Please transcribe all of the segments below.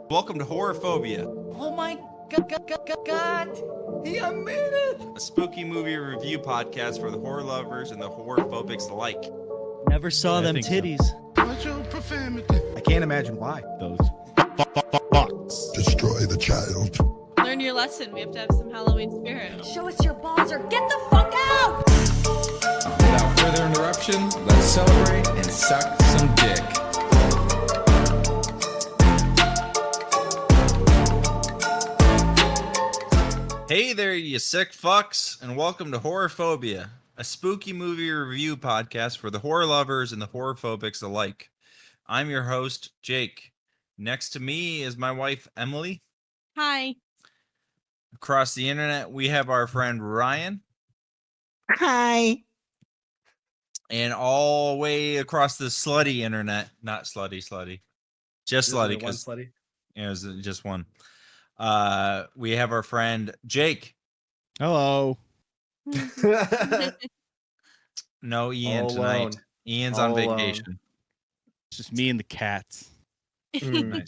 Welcome to Horrorphobia, Oh my God! He admitted it! a spooky movie review podcast for the horror lovers and the horrorphobics alike. Never saw them titties. Watch your profanity. I can't imagine why. Those fucks. Destroy the child. Learn your lesson. We have to have some Halloween spirit. Show us your balls or get the fuck out! Without further interruption, let's celebrate and suck some dick. Hey there, you sick fucks, and welcome to Horrorphobia, a spooky movie review podcast for the horror lovers and the horrorphobics alike. I'm your host, Jake. Next to me is my wife, Emily. Hi. Across the internet, we have our friend Ryan. Hi. And all the way across the slutty internet, not slutty, just slutty, because slutty. it was just one. We have our friend Jake. Hello. No Ian All tonight. alone. Ian's All on alone. vacation. It's just me and the cats. Nice.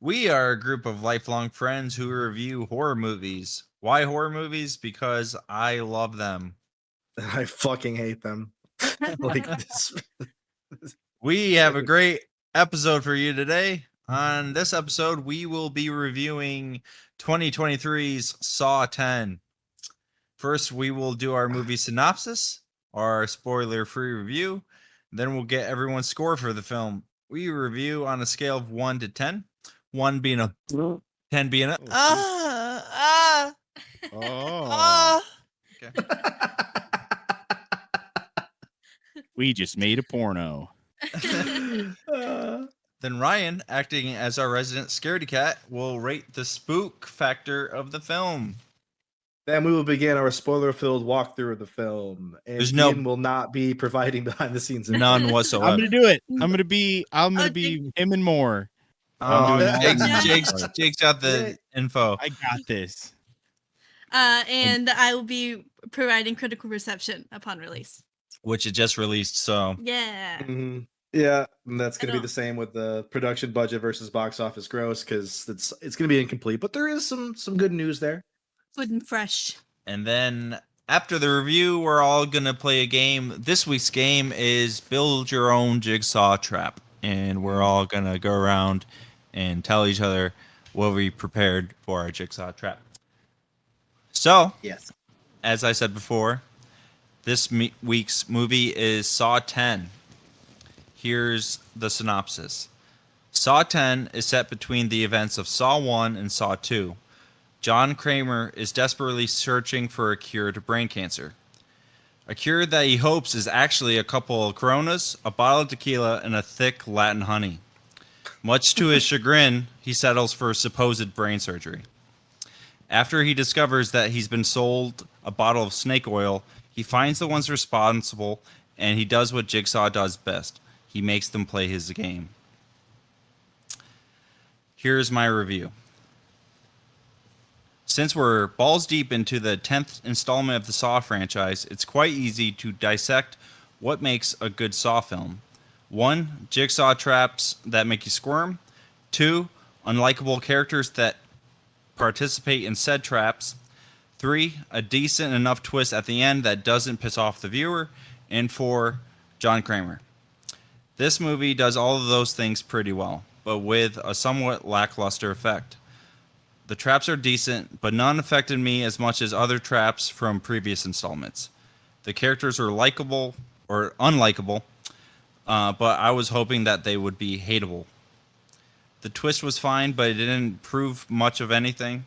We are a group of lifelong friends who review horror movies. Why horror movies? Because I love them. I fucking hate them. Like this. We have a great episode for you today. On this episode, we will be reviewing 2023's Saw 10. First, we will do our movie synopsis, our spoiler-free review. Then we'll get everyone's score for the film. We review on a scale of 1 to 10. 1 being a 10 being a Oh. Okay. We just made a porno. Then Ryan, acting as our resident scaredy cat, will rate the spook factor of the film. Then we will begin our spoiler-filled walkthrough of the film, and There's no- Ian will not be providing behind-the-scenes info. None I'm whatsoever. gonna do it. I'm gonna be him and more. Oh, doing Jake's got the info. I got this. And I will be providing critical reception upon release. Which it just released, so Yeah. Mhm. Yeah, and that's going to be know. the same with the production budget versus box office gross, because it's going to be incomplete. But there is some good news there. Good and fresh. and then after the review, we're all gonna play a game. This week's game is build your own jigsaw trap, and we're all gonna go around and tell each other what we prepared for our jigsaw trap. So, Yes. as I said before, this week's movie is Saw 10. Here's the synopsis. Saw 10 is set between the events of Saw 1 and Saw 2. John Kramer is desperately searching for a cure to brain cancer. A cure that he hopes is actually a couple of Coronas, a bottle of tequila, and a thick Latin honey. Much to his chagrin, he settles for supposed brain surgery. After he discovers that he's been sold a bottle of snake oil, he finds the ones responsible, and he does what Jigsaw does best. He makes them play his game. Here's my review. Since we're balls deep into the 10th installment of the Saw franchise, it's quite easy to dissect what makes a good Saw film. 1. Jigsaw traps that make you squirm. 2. Unlikable characters that participate in said traps. 3. A decent enough twist at the end that doesn't piss off the viewer. And 4. John Kramer. This movie does all of those things pretty well, but with a somewhat lackluster effect. The traps are decent, but none affected me as much as other traps from previous installments. The characters are likable or unlikable, but I was hoping that they would be hateable. The twist was fine, but it didn't prove much of anything.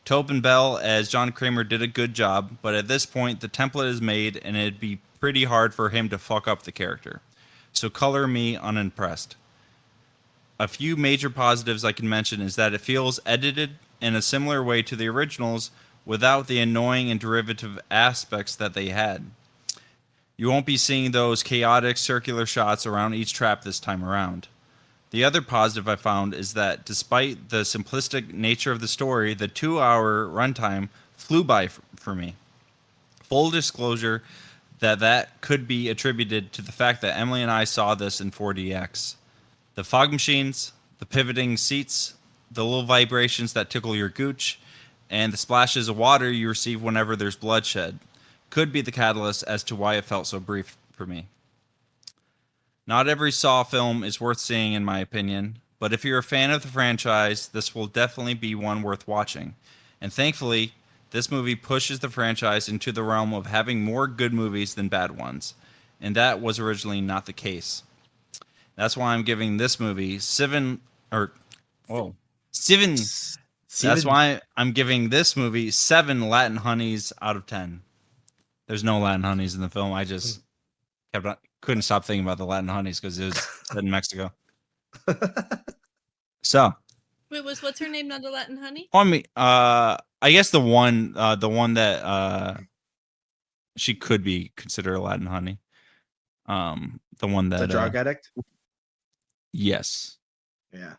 Tobin Bell as John Kramer did a good job, but at this point the template is made and it'd be pretty hard for him to fuck up the character. So color me unimpressed. A few major positives I can mention is that it feels edited in a similar way to the originals without the annoying and derivative aspects that they had. You won't be seeing those chaotic circular shots around each trap this time around. The other positive I found is that despite the simplistic nature of the story, the 2-hour runtime flew by for me. Full disclosure that could be attributed to the fact that Emily and I saw this in 4DX. The fog machines, the pivoting seats, the little vibrations that tickle your gooch, and the splashes of water you receive whenever there's bloodshed could be the catalyst as to why it felt so brief for me. Not every Saw film is worth seeing, in my opinion, but if you're a fan of the franchise, this will definitely be one worth watching. And thankfully, this movie pushes the franchise into the realm of having more good movies than bad ones, and that was originally not the case. That's why I'm giving this movie seven. That's why I'm giving this movie 7 Latin honeys out of 10. There's no Latin honeys in the film. I just couldn't stop thinking about the Latin honeys because it was set in Mexico. So, Wait, what's her name? Not the Latin honey? I guess the one that she could be considered a Latin honey. The one that The drug addict. Yes. Yeah.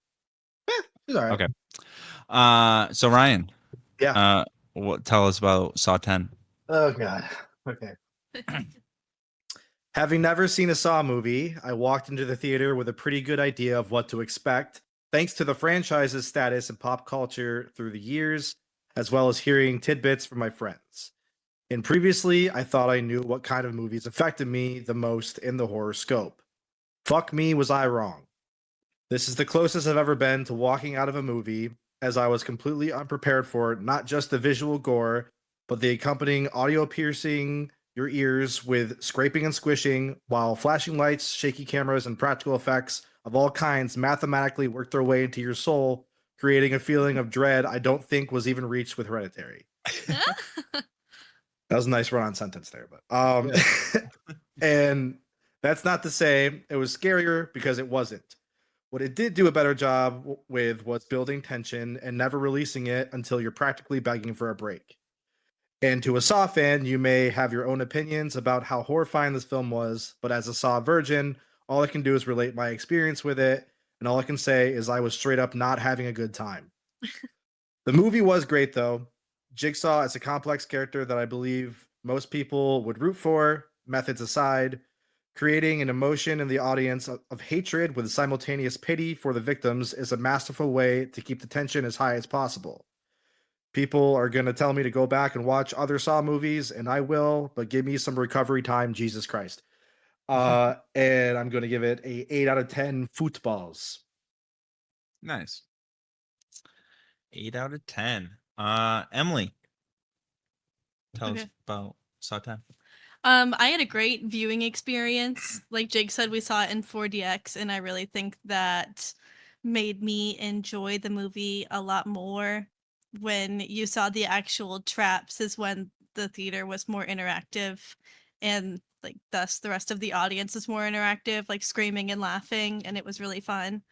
He's all right. Okay. So Ryan. Yeah. Tell us about Saw 10. Oh God. Okay. Having never seen a Saw movie, I walked into the theater with a pretty good idea of what to expect, thanks to the franchise's status in pop culture through the years, as well as hearing tidbits from my friends. And previously, I thought I knew what kind of movies affected me the most in the horror scope. Fuck me, was I wrong. This is the closest I've ever been to walking out of a movie, as I was completely unprepared for not just the visual gore, but the accompanying audio piercing your ears with scraping and squishing, while flashing lights, shaky cameras, and practical effects of all kinds mathematically work their way into your soul, creating a feeling of dread I don't think was even reached with Hereditary. That was a nice run-on sentence there, but and that's not to say it was scarier, because it wasn't. What it did do a better job with was building tension and never releasing it until you're practically begging for a break. And to a Saw fan, you may have your own opinions about how horrifying this film was, but as a Saw virgin, all I can do is relate my experience with it, and all I can say is I was straight up not having a good time. The movie was great, though. Jigsaw is a complex character that I believe most people would root for, methods aside. Creating an emotion in the audience of hatred with simultaneous pity for the victims is a masterful way to keep the tension as high as possible. People are going to tell me to go back and watch other Saw movies, and I will, but give me some recovery time, Jesus Christ. And I'm going to give it a 8 out of 10 footballs. Nice. 8 out of 10. Emily, tell us about Saw 10. I had a great viewing experience. Like Jake said, we saw it in 4DX, and I really think that made me enjoy the movie a lot more. When you saw the actual traps is when the theater was more interactive, and like thus the rest of the audience is more interactive, like screaming and laughing, and it was really fun.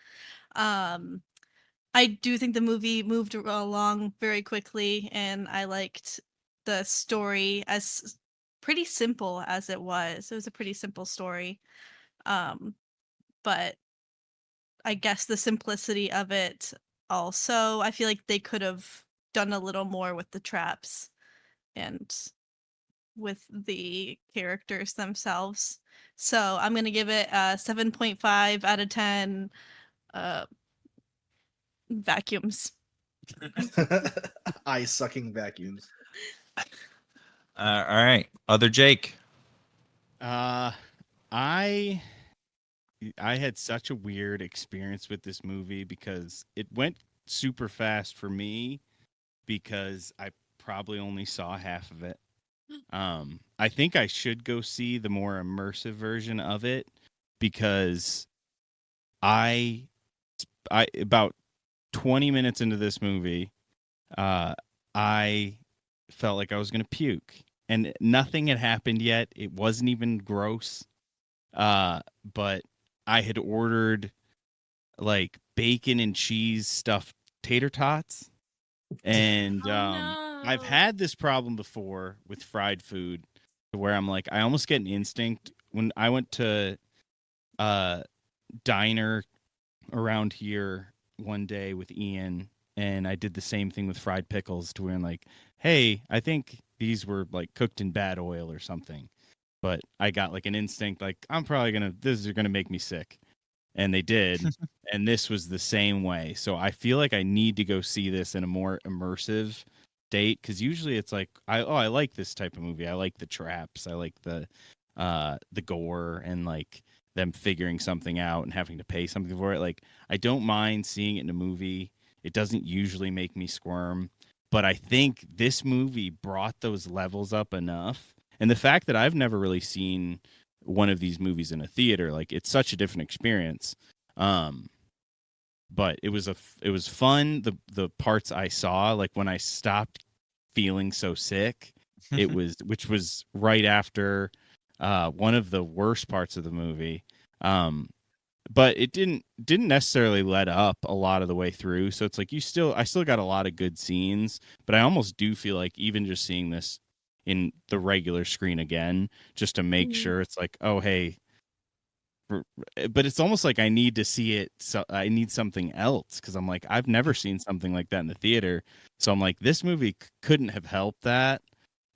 I do think the movie moved along very quickly, and I liked the story as pretty simple as it was. It was a pretty simple story. But I guess the simplicity of it also, I feel like they could have done a little more with the traps and with the characters themselves. So I'm going to give it a 7.5 out of 10 vacuums. Eye sucking vacuums. All right. Other Jake. I had such a weird experience with this movie because it went super fast for me because I probably only saw half of it. I think I should go see the more immersive version of it because I about 20 minutes into this movie, I felt like I was going to puke. And nothing had happened yet. It wasn't even gross. But I had ordered like bacon and cheese stuffed tater tots. And I've had this problem before with fried food where I'm like, I almost get an instinct. When I went to a diner around here one day with Ian, and I did the same thing with fried pickles to where I'm like, hey, I think these were like cooked in bad oil or something. But I got like an instinct, like, I'm probably this is gonna make me sick. And they did. and this was the same way. So I feel like I need to go see this in a more immersive state, because usually it's like I like this type of movie. I like the traps. I like the gore and like them figuring something out and having to pay something for it. Like I don't mind seeing it in a movie. It doesn't usually make me squirm, but I think this movie brought those levels up enough. And the fact that I've never really seen one of these movies in a theater, like it's such a different experience. But it was fun. The parts I saw, like when I stopped feeling so sick, which was right after one of the worst parts of the movie. But it didn't necessarily let up a lot of the way through. So it's like I still got a lot of good scenes, but I almost do feel like even just seeing this in the regular screen again, just to make sure, it's like, oh hey, but it's almost like I need to see it. So I need something else, because I'm like, I've never seen something like that in the theater. So I'm like, this movie couldn't have helped that.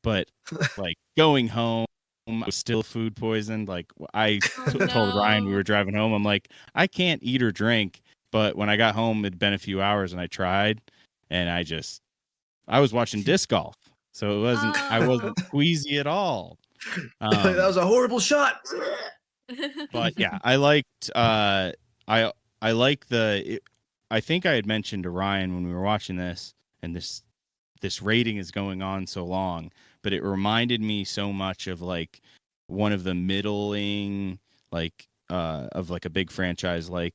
But like going home, I was still food poisoned. Like told Ryan, we were driving home, I'm like, I can't eat or drink. But when I got home, it'd been a few hours and I tried, and I was watching disc golf. So I wasn't queasy at all. That was a horrible shot. But yeah, I liked I like I think I had mentioned to Ryan when we were watching this, and this rating is going on so long, but it reminded me so much of like one of the middling, like of like a big franchise like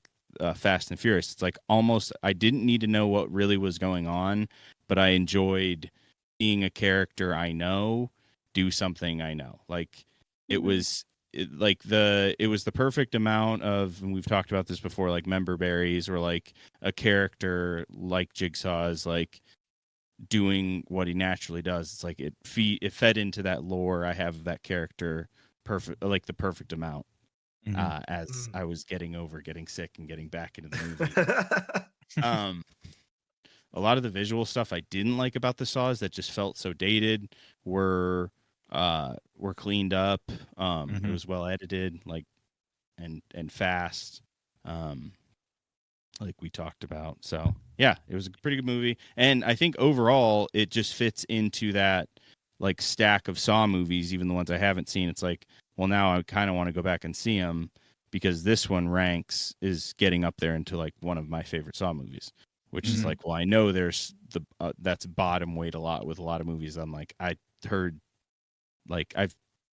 Fast and Furious. It's like almost I didn't need to know what really was going on, but I enjoyed seeing a character I know do something I know. Like it was it was the perfect amount of, and we've talked about this before, like member berries, or like a character like Jigsaw is like doing what he naturally does. It's like it fed into that lore I have of that character perfect, like the perfect amount. As I was getting sick and getting back into the movie. A lot of the visual stuff I didn't like about the Saws that just felt so dated were cleaned up. It was well edited, like and fast, like we talked about. So yeah, it was a pretty good movie, and I think overall it just fits into that like stack of Saw movies, even the ones I haven't seen. It's like, well, now I kind of want to go back and see them, because this one is getting up there into like one of my favorite Saw movies, which is like, well, I know there's that's bottom weight a lot with a lot of movies. I'm like, I heard, like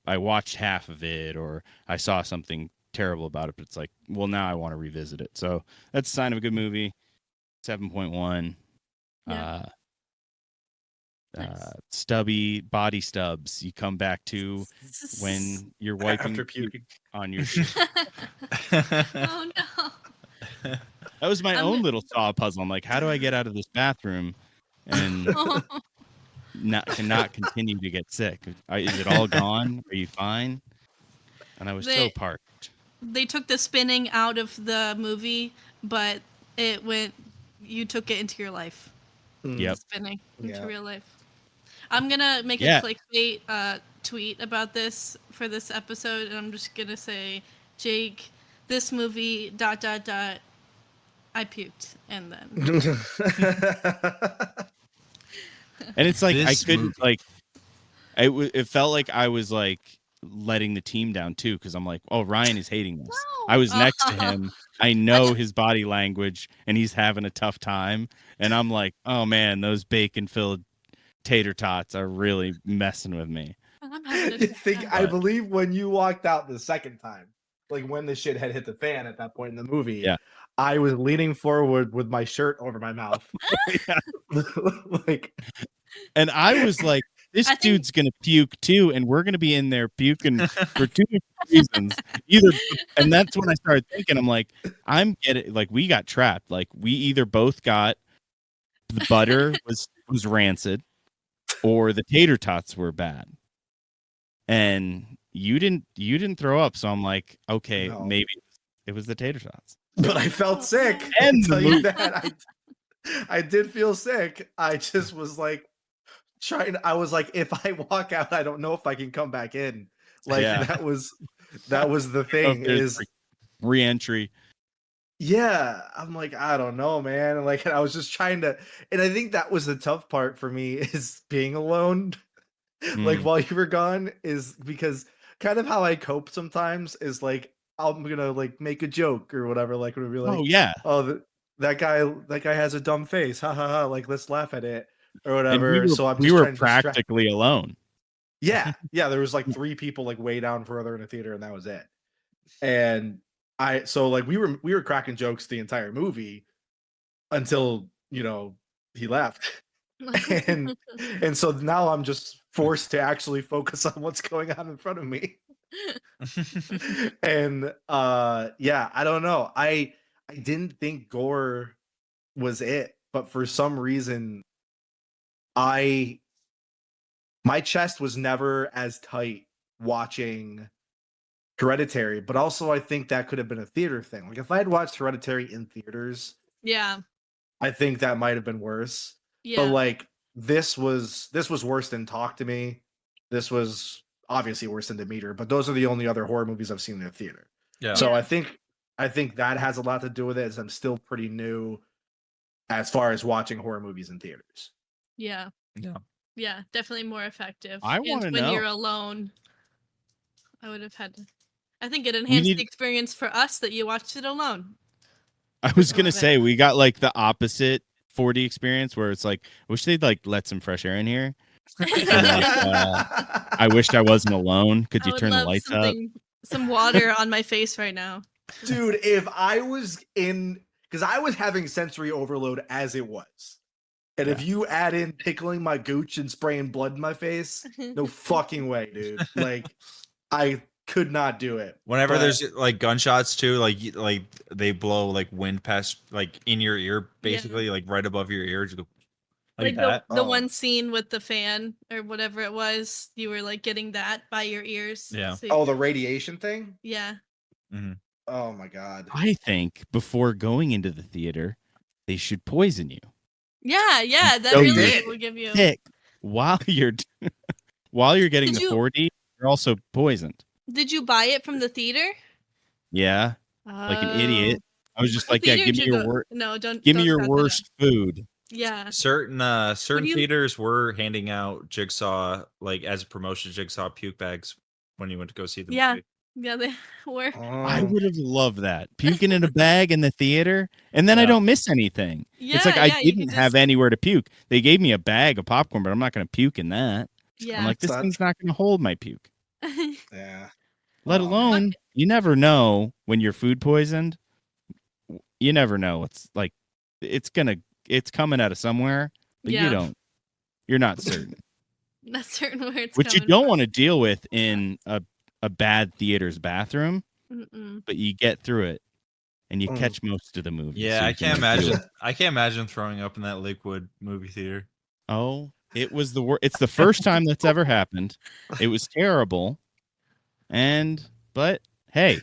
I watched half of it, or I saw something terrible about it, but it's like, well, now I want to revisit it. So that's a sign of a good movie. 7.1. Yeah. Nice. Stubby body stubs you come back to when you're wiping After puking on your shit. Oh no. That was my own little Saw puzzle. I'm like, how do I get out of this bathroom and not continue to get sick? Is it all gone? Are you fine? And I was so parched. They took the spinning out of the movie, but you took it into your life. Yep. Spinning into real life. I'm gonna make a clickbait tweet about this for this episode, and I'm just gonna say, Jake, this movie ... I puked, and then. And it's like I couldn't like. It felt like I was like letting the team down too, because I'm like, oh, Ryan is hating this. No. I was next to him. I know his body language, and he's having a tough time. And I'm like, oh man, those bacon-filled tater tots are really messing with me. I believe when you walked out the second time, like when the shit had hit the fan at that point in the movie, yeah, I was leaning forward with my shirt over my mouth. Like, and I was like, this dude's gonna puke too, and we're gonna be in there puking for two reasons. And that's when I started thinking, I'm like, we got trapped. Like we either both got the butter was rancid, or the tater tots were bad. And you didn't throw up, so I'm like, okay, maybe it was the tater tots. But I felt sick. And tell you that I did feel sick. I just was like I was like, if I walk out, I don't know if I can come back in. Like that was the thing, is re-entry. Yeah, I'm like, I don't know, man. Like, I was just trying to, and I think that was the tough part for me is being alone. Like Mm. while you were gone, is because kind of how I cope sometimes is like I'm gonna like make a joke or whatever. Like, we'll be Oh like, yeah, oh, that guy has a dumb face, ha ha ha. Like, let's laugh at it or and we whatever. were So I'm we just were trying to distract. practically alone. Yeah, yeah. There was like three people like way down further in the theater, and that was it. And so like we were cracking jokes the entire movie until he left. and and so now I'm just forced to actually focus on what's going on in front of me. And yeah, I don't know. I didn't think gore was it, but for some reason I my chest was never as tight watching Hereditary, but also I think that could have been a theater thing. Like if I had watched Hereditary in theaters, Yeah. I think that might have been worse. But Yeah. like this was worse than Talk to Me. This was obviously worse than Demeter, but those are the only other horror movies I've seen in the theater. Yeah. So Yeah. I think that has a lot to do with it, as I'm still pretty new as far as watching horror movies in theaters. Yeah. Yeah. Yeah. Definitely more effective. I And wanna when know. you're alone, I would have had to. I think it We enhanced need. the experience for us that you watched it alone. I was Some gonna of it. say we got like the opposite 4D experience where it's like, I wish they'd like let some fresh air in here. And like, I wished I wasn't alone. Could I you would turn the love lights up? some water on my face right now. Dude, if I was in, because I was having sensory overload as it was. And if Yeah. you add in tickling my gooch and spraying blood in my face, no fucking way, dude. Like, I could not do it. Whenever But there's like gunshots too, like they blow like wind past like in your ear, basically like right above your ears, you go like Like that. the Oh. one scene with the fan or whatever it was, you were like getting that by your ears. Yeah. So oh, the radiation thing? yeah. Mm-hmm. Oh my god. I think before going into the theater, they should poison you. Yeah, yeah. That So They really did. will give you. Sick. While you're while you're getting Did the you- 4D, you're also poisoned. Did you buy it from the theater? Yeah, like an idiot. I was just What like, yeah, theater give did me you your go- worst. No, don't. Give me don't your cut that out. worst food. Yeah. Certain you- theaters were handing out Jigsaw like as a promotion Jigsaw puke bags when you went to go see the Yeah. movie. Yeah, they were. I Oh. would have loved that. Puking in a bag in the theater, and then I Yeah. don't miss anything. It's like Yeah, I yeah, you didn't could have just- anywhere to puke. They gave me a bag of popcorn, but I'm not going to puke in that. Yeah. I'm like, this It's not- thing's not going to hold my puke. Yeah. Let Oh, alone, man. you never know when you're food poisoned. You never know. It's like it's coming out of somewhere, but Yeah. you're not certain. Not certain where it's Which you coming don't from. want to deal with in a bad theater's bathroom, Mm-mm. but you get through it and you Mm. catch most of the movie. Yeah, so I you can, can't like, do imagine. it. I can't imagine throwing up in that liquid movie theater. Oh, it was the worst. It's the first time that's ever happened. It was terrible. But hey,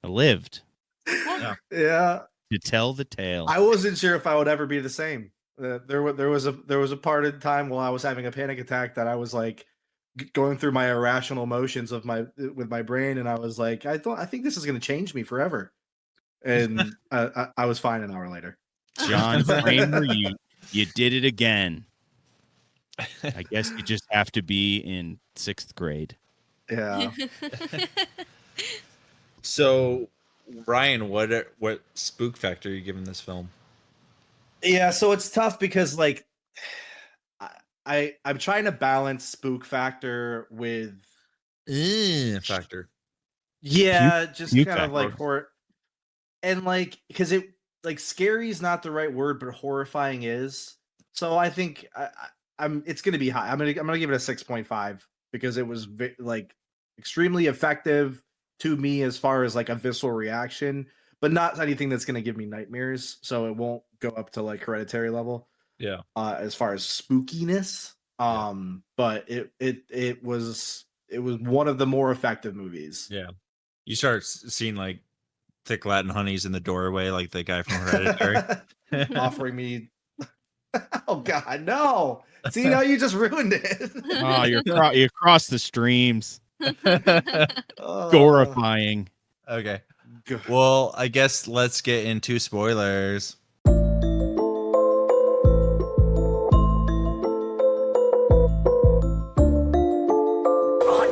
I lived Yeah. to tell the tale. I wasn't sure if I would ever be the same. There was a part of time while I was having a panic attack that I was like going through my irrational emotions with my brain, and I was like, I think this is going to change me forever. And I was fine an hour later. John Kramer, you did it again. I guess you just have to be in 6th grade. Yeah. So, Ryan, what spook factor are you giving this film? Yeah, so it's tough because like I'm trying to balance spook factor with Factor. yeah, just puke kind of like factor. horror, and like because it like scary is not the right word, but horrifying is. So I think I'm it's gonna be high. I'm gonna give it a 6.5 because it was like extremely effective to me as far as like a visceral reaction, but not anything that's gonna give me nightmares. So it won't go up to like Hereditary level. Yeah. As far as spookiness. But it was one of the more effective movies. Yeah. You start seeing like thick Latin honeys in the doorway, like the guy from Hereditary. Offering me oh god, no. See, now you just ruined it. Oh, you crossed the streams. Oh. Gorifying. Okay. Well, I guess let's get into spoilers. Ron,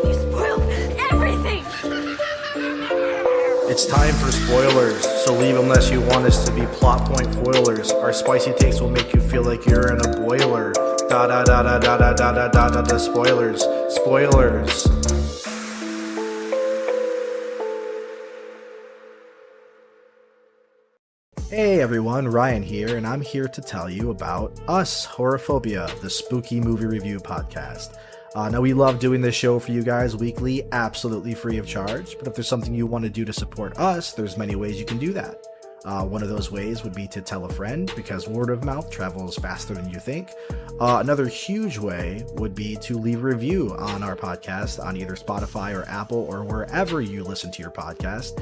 you spoiled everything! It's time for spoilers, so leave unless you want us to be plot point foilers. Our spicy takes will make you feel like you're in a boiler. Da da da da da da da da da da da. Spoilers, spoilers. Hey everyone, Ryan here, and I'm here to tell you about Us, Horrorphobia, the spooky movie review podcast. Now, we love doing this show for you guys weekly, absolutely free of charge, but if there's something you want to do to support us, there's many ways you can do that. One of those ways would be to tell a friend, because word of mouth travels faster than you think. Another huge way would be to leave a review on our podcast on either Spotify or Apple or wherever you listen to your podcast.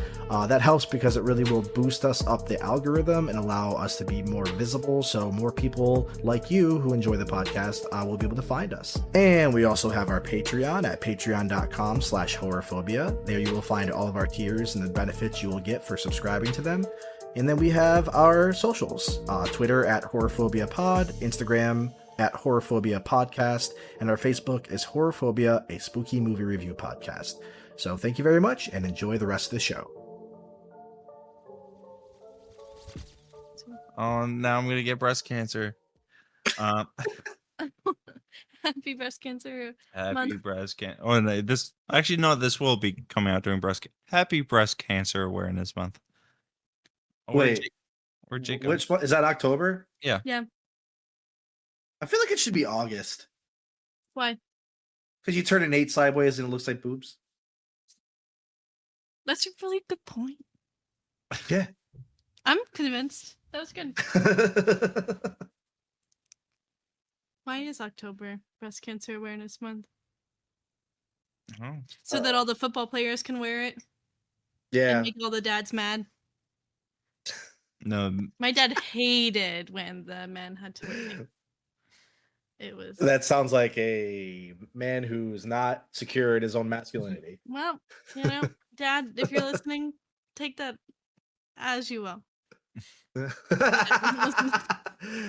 That helps because it really will boost us up the algorithm and allow us to be more visible, so more people like you who enjoy the podcast will be able to find us. And we also have our Patreon at patreon.com/horrorphobia. There you will find all of our tiers and the benefits you will get for subscribing to them. And then we have our socials, Twitter at Horrorphobia Pod, Instagram at Horrorphobia Podcast, and our Facebook is Horrorphobia, a spooky movie review podcast. So thank you very much and enjoy the rest of the show. Oh, now I'm going to get breast cancer. Happy breast cancer Happy month. breast cancer. Oh, no, this will be coming out during Happy Breast Cancer Awareness Month. Oh, Wait, where'd Jake go? which one? Is that October? Yeah. Yeah. I feel like it should be August. Why? Because you turn an 8 sideways and it looks like boobs. That's a really good point. Yeah. I'm convinced. That was good. Why is October Breast Cancer Awareness Month? Oh. So that all the football players can wear it Yeah. and make all the dads mad. No. My dad hated when the men had to wear it. It was That sounds like a man who's not secure in his own masculinity. well, Dad, if you're listening, take that as you will.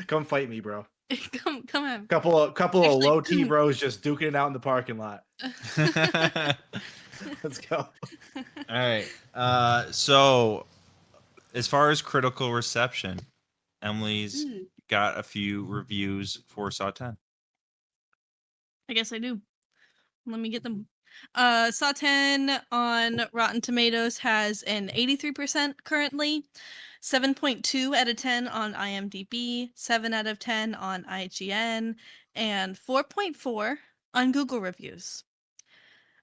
Come fight me, bro. come on. Couple of Actually, low T bros just duking it out in the parking lot. Let's go. All right. So as far as critical reception, Emily's got a few reviews for Saw 10. I guess I do. Let me get them. Saw 10 on Rotten Tomatoes has an 83% currently, 7.2 out of 10 on IMDb, 7 out of 10 on IGN, and 4.4 on Google reviews.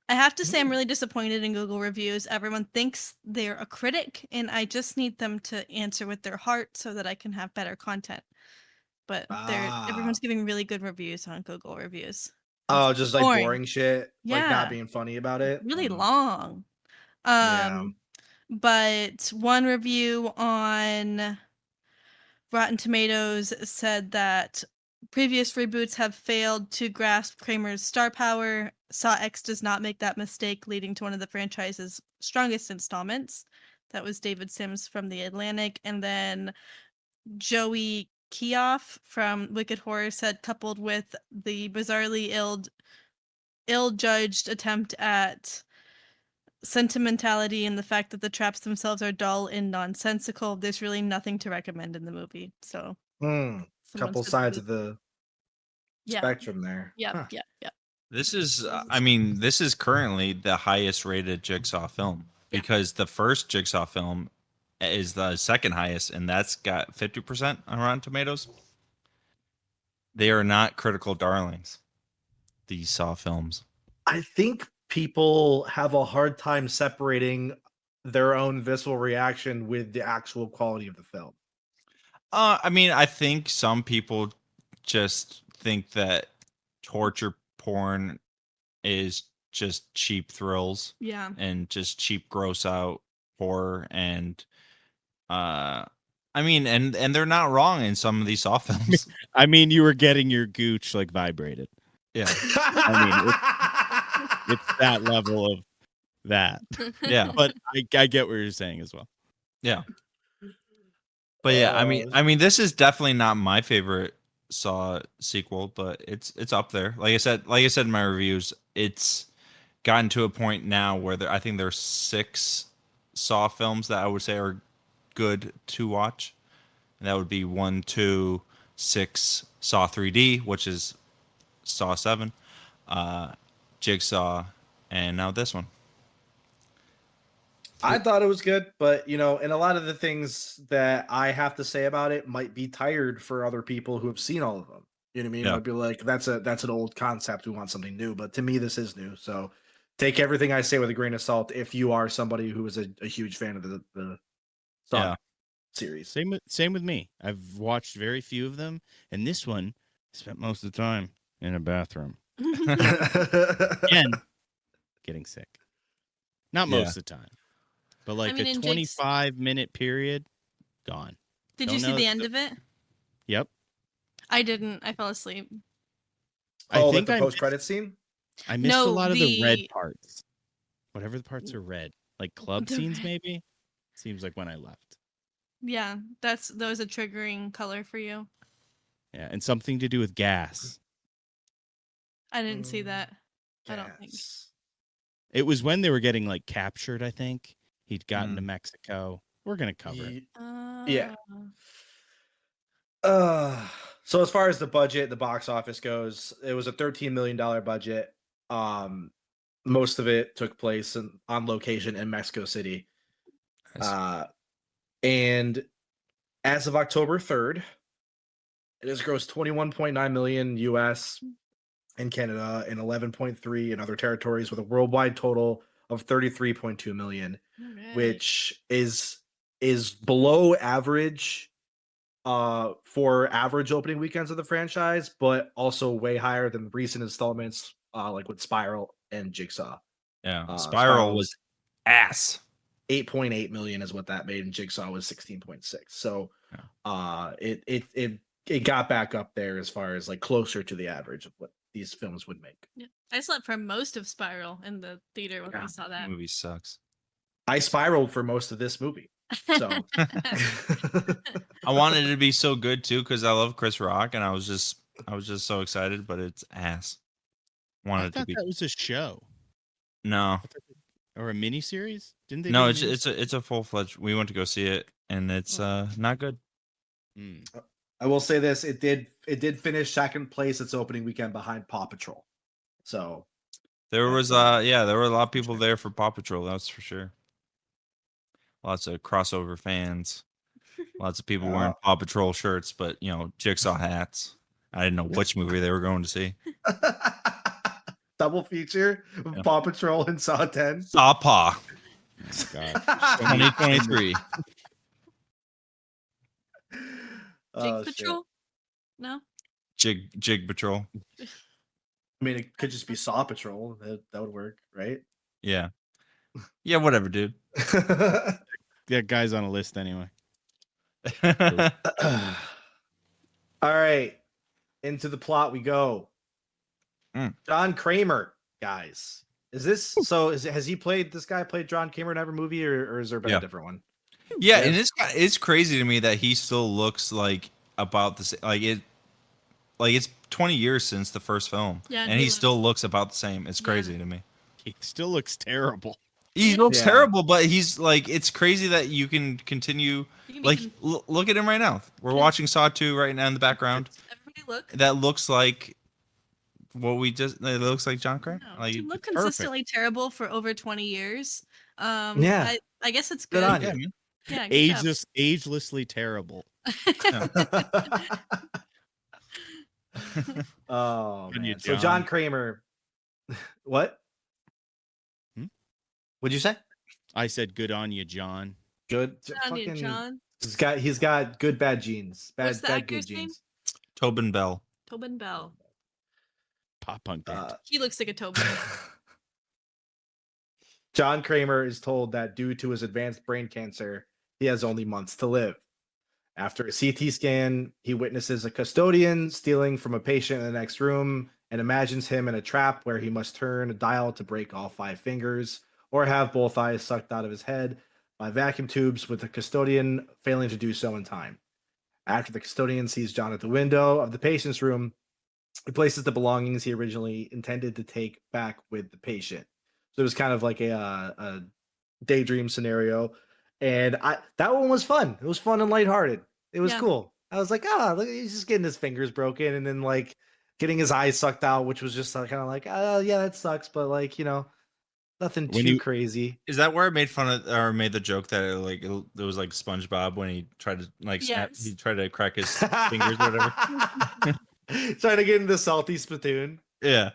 I have to say I'm really disappointed in Google reviews. Everyone thinks they're a critic, and I just need them to answer with their heart so that I can have better content. But everyone's giving really good reviews on Google reviews. Oh, just like boring shit. Yeah. Like not being funny about it. Really long. Yeah. But one review on Rotten Tomatoes said that previous reboots have failed to grasp Kramer's star power. Saw X does not make that mistake, leading to one of the franchise's strongest installments. That was David Sims from The Atlantic. And then Joey Keough from Wicked Horror said, coupled with the bizarrely ill-judged attempt at sentimentality and the fact that the traps themselves are dull and nonsensical, there's really nothing to recommend in the movie. So couple sides of the spectrum there. Yep. This is this is currently the highest rated Jigsaw film because the first Jigsaw film is the second highest, and that's got 50% on Rotten Tomatoes. They are not critical darlings, these Saw films. I think people have a hard time separating their own visceral reaction with the actual quality of the film. I think some people just think that torture porn is just cheap thrills. Yeah. And just cheap gross out horror, and and they're not wrong in some of these Saw films. I mean, you were getting your gooch like vibrated. Yeah. It's that level of that. Yeah, But I get what you're saying as well. yeah. But yeah, I mean, this is definitely not my favorite Saw sequel, but it's up there. Like I said in my reviews, it's gotten to a point now where I think there's 6 Saw films that I would say are good to watch, and that would be 1, 2, 6, Saw 3D, which is Saw 7, Jigsaw, and now this one. I thought it was good, but and a lot of the things that I have to say about it might be tired for other people who have seen all of them. You know what I mean? Yeah. Might be like that's an old concept. We want something new, but to me, this is new. So take everything I say with a grain of salt. If you are somebody who is a huge fan of the Saw Yeah. series, Same with me. I've watched very few of them, and this one I spent most of the time in a bathroom. Again, getting sick. Not Yeah. most of the time, but like mean, a in 25-minute period, gone. Did Don't you see know the if end of it? Yep. I didn't. I fell asleep. I like think the I post credit scene. I missed a No, lot of the red the- parts. Whatever the parts are red, like club The scenes, red- maybe. Seems like when I left. Yeah, that was a triggering color for you. Yeah, and something to do with gas. I didn't see that. I don't think. Yes. It was when they were getting like captured. I think he'd gotten Mm. to Mexico. We're gonna cover it. Yeah. Ah. So as far as the budget, the box office goes, it was a $13 million budget. Most of it took place on location in Mexico City. Nice. And as of October 3rd, it has grossed 21.9 million US in Canada and 11.3 in other territories with a worldwide total of 33.2 million, Alright. which is below average for average opening weekends of the franchise, but also way higher than recent installments like with Spiral and Jigsaw. Yeah. Spiral Spiral was ass. 8.8 million is what that made, and Jigsaw was 16.6. So it got back up there as far as like closer to the average of what these films would make. Yeah. I slept for most of Spiral in the theater when we saw that. Movie sucks. I spiraled for most of this movie. So I wanted it to be so good too because I love Chris Rock and I was just so excited, but it's ass. I Wanted it to thought be that was a show no, or a mini series. Didn't they? no. do a It's a full fledged. We went to go see it and it's not good. mini- I will say this: it did finish second place its opening weekend behind Paw Patrol. So There was That's, there were a lot of people there for Paw Patrol. That's for sure. Lots of crossover fans. Lots of people wearing Paw Patrol shirts, but Jigsaw hats. I didn't know which movie they were going to see. double feature of Yeah. Paw Patrol and Saw 10. Saw Paw Oh, God. 2023. Jig Patrol? No? Jig Patrol. I mean, it could just be Saw Patrol. That would work, right? Yeah. Yeah, whatever, dude. That guy's on a list anyway. All right, into the plot we go. John Kramer, guys. Is this so? Has he played this guy played John Kramer in every movie, or is there been Yeah. a different one? Yeah, and it's crazy to me that he still looks like about the same. Like it's 20 years since the first film, Yeah, and he still looks about the same. It's crazy to me. He still looks terrible. He looks Yeah. terrible, but he's like, it's crazy that you can continue. You can be Like, look at him right now. We're watching Saw 2 right now in the background. Everybody look. That looks like what we just. It looks like John Kramer. No, Like, you look it's consistently terrible for over 20 years. Yeah. I guess it's Good good. on perfect. you. Yeah, man. Yeah, good job. Agelessly terrible. Oh Good on you, man. So John. John Kramer. What? Hmm? What'd you say? I said, "Good on you, John." Good. Good on you, John. He's got good bad genes. What's the Bad actor's good name? genes. Tobin Bell. Tobin Bell. Pop punk band. He looks like a Tobin. John Kramer is told that due to his advanced brain cancer, he has only months to live. After a CT scan, he witnesses a custodian stealing from a patient in the next room and imagines him in a trap where he must turn a dial to break all 5 fingers, or have both eyes sucked out of his head by vacuum tubes, with the custodian failing to do so in time. After the custodian sees John at the window of the patient's room, he places the belongings he originally intended to take back with the patient. So it was kind of like a daydream scenario, and I that one was fun. It was fun and lighthearted. It was Yeah. cool. I was like, look, he's just getting his fingers broken, and then like getting his eyes sucked out, which was just kind of like, oh yeah, that sucks, but like nothing When too you- crazy. Is that where I made fun of or made the joke that it was like SpongeBob when he tried to snap, Yes. he tried to crack his fingers or whatever? Trying to get into salty spittoon. Yeah.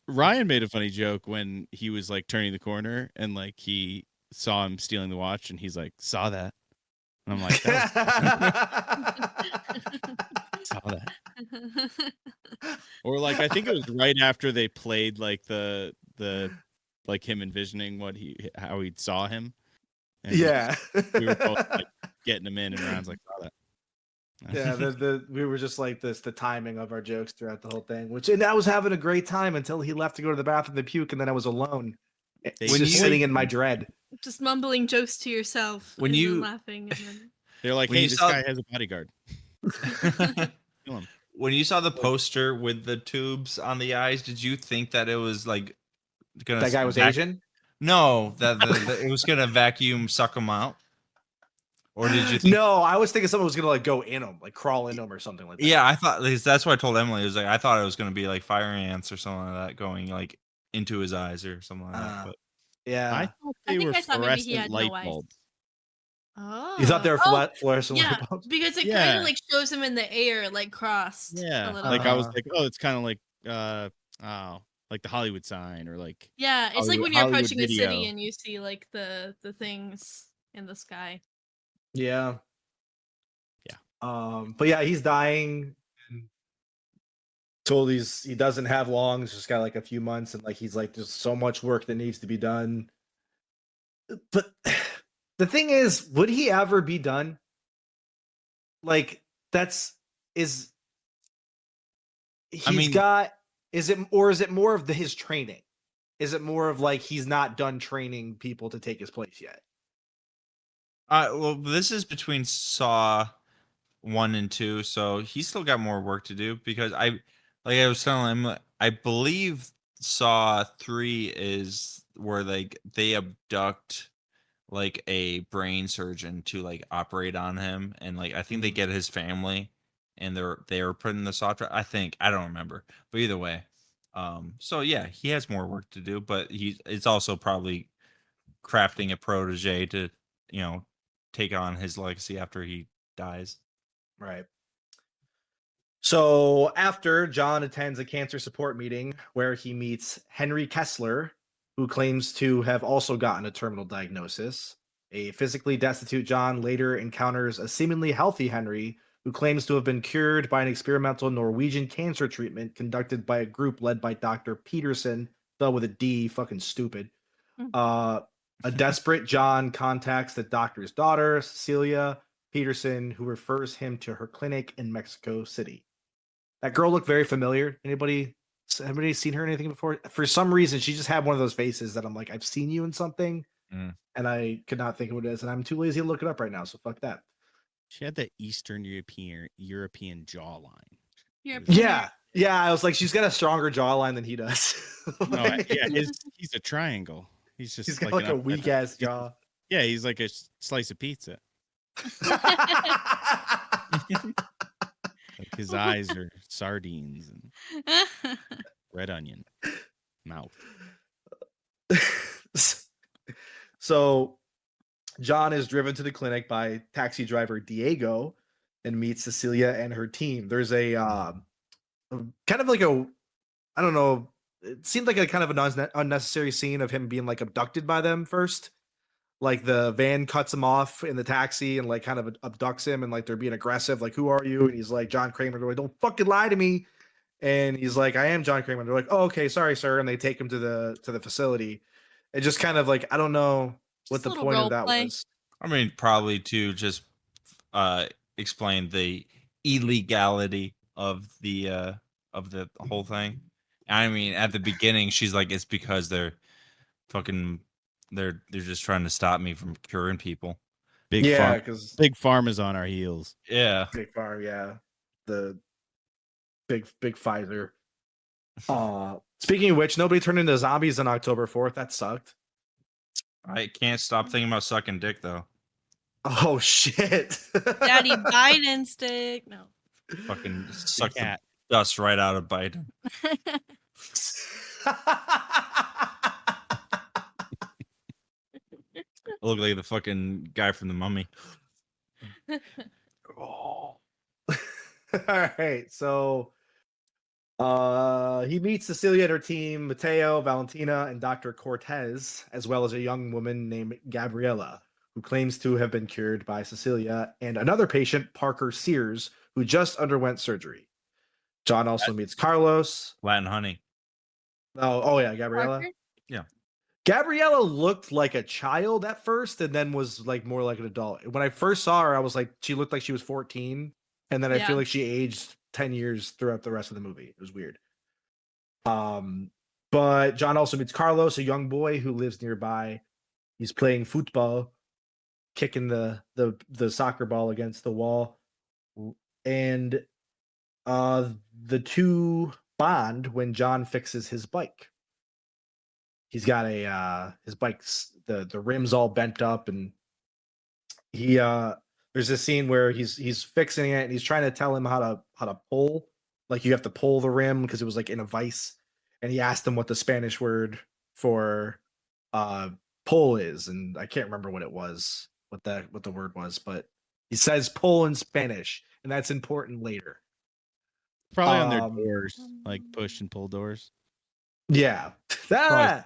Ryan made a funny joke when he was like turning the corner and like he saw him stealing the watch and he's like, saw that. And I'm like, saw that. Or like I think it was right after they played like the like him envisioning how he saw him. And Yeah. we were both like getting him in, and Ryan's like, saw that. Yeah, we were just like this, the timing of our jokes throughout the whole thing, and I was having a great time until he left to go to the bathroom to puke, and then I was alone. They When just sitting in my dread. Just mumbling jokes to yourself When and then you- laughing. And then... They're like, When hey, you this saw- guy has a bodyguard. Kill him. When you saw the poster with the tubes on the eyes, did you think that it was like gonna That guy was vac- Asian? No, that it was gonna vacuum suck them out, or did you think? No, I was thinking someone was gonna like go in him, like crawl in him or something like that. Yeah, I thought that's what I told Emily. It was like I thought it was gonna be like fire ants or something like that going like into his eyes or something like that. But Yeah. I thought I they think were I thought maybe he fluorescent had no light eyes. bulbs. Oh. You thought they were Oh, fluorescent yeah, light bulbs? because it kind Yeah. of like shows him in the air, like crossed. Yeah, A little like bit. I was like, oh, it's kind of like like the Hollywood sign, or like Yeah, it's like Hollywood- when you're Hollywood approaching a city video. and you see like the things in the sky. Yeah. Yeah. But yeah, he's dying. And told he doesn't have long. He's just got like a few months, and like he's like, there's so much work that needs to be done. But the thing is, would he ever be done? Like is mean- is it more of his training? Is it more of like he's not done training people to take his place yet? well, this is between Saw 1 and 2, so he's still got more work to do because I was telling him, I believe Saw 3 is where like they abduct like a brain surgeon to like operate on him, and like I think they get his family and they're put in the Saw trap. I don't remember, but either way, so yeah, he has more work to do, but it's also probably crafting a protege to take on his legacy after he dies. Right. So after John attends a cancer support meeting where he meets Henry Kessler, who claims to have also gotten a terminal diagnosis, a physically destitute John later encounters a seemingly healthy Henry who claims to have been cured by an experimental Norwegian cancer treatment conducted by a group led by Dr. Peterson, spelled with a D, fucking stupid. A desperate John contacts the doctor's daughter, Cecilia Peterson, who refers him to her clinic in Mexico City. That girl looked very familiar. Anybody seen her in anything before? For some reason, she just had one of those faces that I'm like, I've seen you in something, and I could not think of what it is, and I'm too lazy to look it up right now, so fuck that. She had the Eastern European jawline. Yeah. Yeah, I was like, she's got a stronger jawline than he does. No, yeah, he's a triangle. He's just He's got like like a weak ass jaw. Yeah, he's like a slice of pizza. Like his eyes are sardines and red onion mouth. So John is driven to the clinic by taxi driver Diego and meets Cecilia and her team. There's a kind of like I don't know, it seemed like a kind of an unnecessary scene of him being like abducted by them first. Like the van cuts him off in the taxi and like kind of abducts him, and like they're being aggressive, like, who are you? And he's like, John Kramer. They're like, don't fucking lie to me. And he's like, I am John Kramer. They're like, oh, okay, sorry, sir. And they take him to the facility. It just kind of like, I don't know what Just the a little point of role that play. was. I mean, probably to just explain the illegality of the whole thing. I mean, at the beginning, she's like, it's because they're Fucking, they're just trying to stop me from curing people. Big Yeah, farm. because Big Pharma's on our heels. Yeah. Big Farm, yeah, the big Pfizer. Speaking of which, nobody turned into zombies on October 4th. That sucked. I can't stop thinking about sucking dick though. Oh shit! Daddy Biden stick. No. Fucking suck the cat. dust right out of Biden. I look like the fucking guy from the Mummy. All right, so he meets Cecilia and her team, Mateo, Valentina, and Dr. Cortez, as well as a young woman named Gabriela, who claims to have been cured by Cecilia, and another patient, Parker Sears, who just underwent surgery. John also meets Carlos. Latin honey. Oh yeah, Gabriela. Parker? Yeah. Gabriella looked like a child at first and then was like more like an adult. When I first saw her, I was like, she looked like she was 14. And then I Yeah. feel like she aged 10 years throughout the rest of the movie. It was weird. But John also meets Carlos, a young boy who lives nearby. He's playing football, kicking the soccer ball against the wall. And the two bond when John fixes his bike. He's got his bike's the rims all bent up, and he there's this scene where he's fixing it and he's trying to tell him how to pull, like you have to pull the rim because it was like in a vice, and he asked him what the Spanish word for pull is, and I can't remember what it was, what the word was, but he says pull in Spanish, and that's important later. Probably on their Um, doors, like push and pull doors. Yeah. Probably.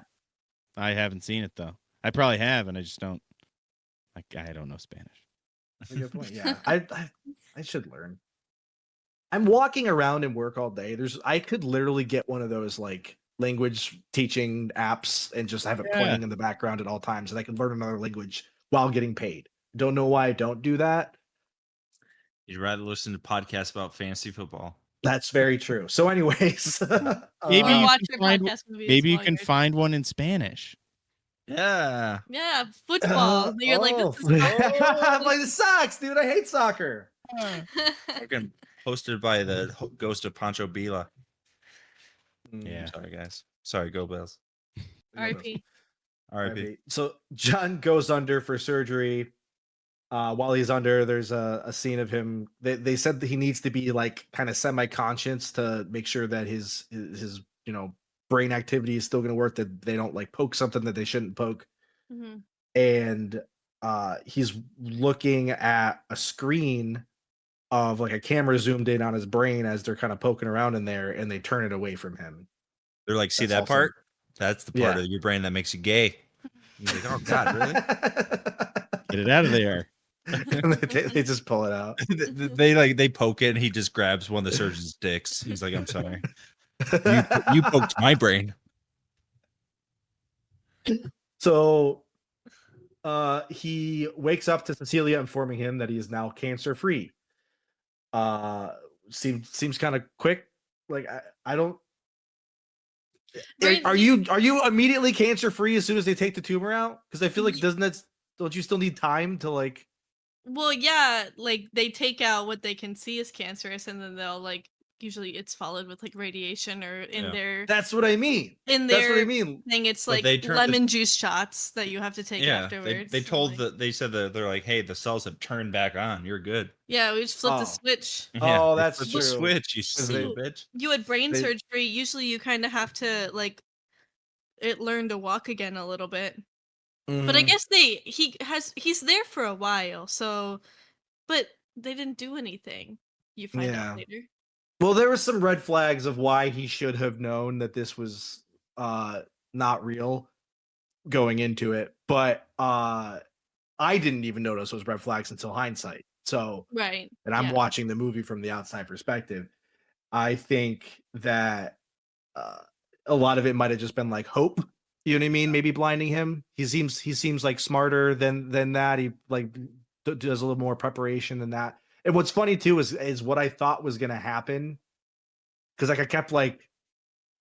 I haven't seen it though. I probably have, and I just don't. Like, I don't know Spanish. That's a good point. Yeah, I should learn. I'm walking around and work all day. I could literally get one of those like language teaching apps and just have it Yeah. playing in the background at all times, and I can learn another language while getting paid. Don't know why I don't do that. You'd rather listen to podcasts about fantasy football. That's very true. So, anyways, Maybe Or you watch can your find- podcast movies. Maybe you while can you're- find one in Spanish. Yeah. Yeah, football. You're like, this is I'm like, this sucks, dude. I hate soccer. Fucking posted by the ghost of Pancho Villa. Yeah. Sorry, guys. Sorry, go Bills. RIP. R.I.P. So John goes under for surgery. While he's under, there's a scene of him. They said that he needs to be like kind of semi-conscious to make sure that his brain activity is still going to work. That they don't like poke something that they shouldn't poke. Mhm. And he's looking at a screen of like a camera zoomed in on his brain as they're kind of poking around in there, and they turn it away from him. They're like, see That's that also- part? That's the part Yeah. of your brain that makes you gay. He's like, oh God, really? Get it out of there. And they just pull it out. they poke it, and he just grabs one of the surgeon's dicks. He's like, I'm sorry, you poked my brain. So he wakes up to Cecilia informing him that he is now cancer free. Seems kind of quick. Like I don't. Right, Are you immediately cancer free as soon as they take the tumor out? Because I feel like don't you still need time to like? Well, yeah, like they take out what they can see as cancerous, and then they'll like usually it's followed with like radiation or in Yeah. their That's what I mean. in That's what I their mean. thing. It's But like they turn the- lemon juice shots that you have to take Yeah, afterwards. they so, told like, they said that they're like, hey, the cells have turned back on. You're good. yeah, we just flipped Oh. the switch. Oh, they that's flipped the true. switch, you Because silly they- bitch. You had brain They- surgery. Usually, you kind of have to like learn to walk again a little bit. But I Mhm. guess he's there for a while, so but they didn't do anything. You find Yeah. out later. Well, there were some red flags of why he should have known that this was not real going into it, but I didn't even notice those red flags until hindsight. So, Right. and I'm yeah. watching the movie from the outside perspective. I think that a lot of it might have just been like hope. You know what I mean? Maybe blinding him. He seems like smarter than that. He like does a little more preparation than that. And what's funny too is what I thought was going to happen, because like I kept like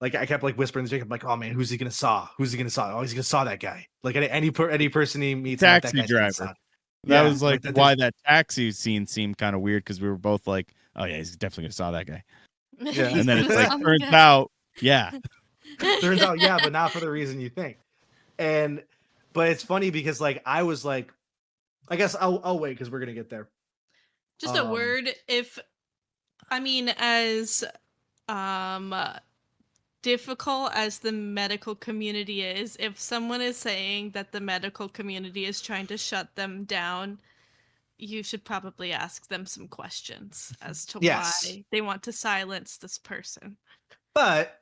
Like I kept like whispering to Jacob, like, "Oh man, who's he gonna saw? Who's he gonna saw? Oh, he's gonna saw that guy." Like any person he meets, I'm like, that Taxi guy's gonna driver. saw. That Yeah, was like that why that taxi scene seemed kind of weird because we were both like, "Oh yeah, he's definitely gonna saw that guy." Yeah. And then it's like Some turns guy. out, yeah, Turns out, yeah, but not for the reason you think. But it's funny because like I was like, I guess I'll wait because we're gonna get there. Just a Um, word. If I mean, as difficult as the medical community is, if someone is saying that the medical community is trying to shut them down, you should probably ask them some questions as to Yes. why they want to silence this person. But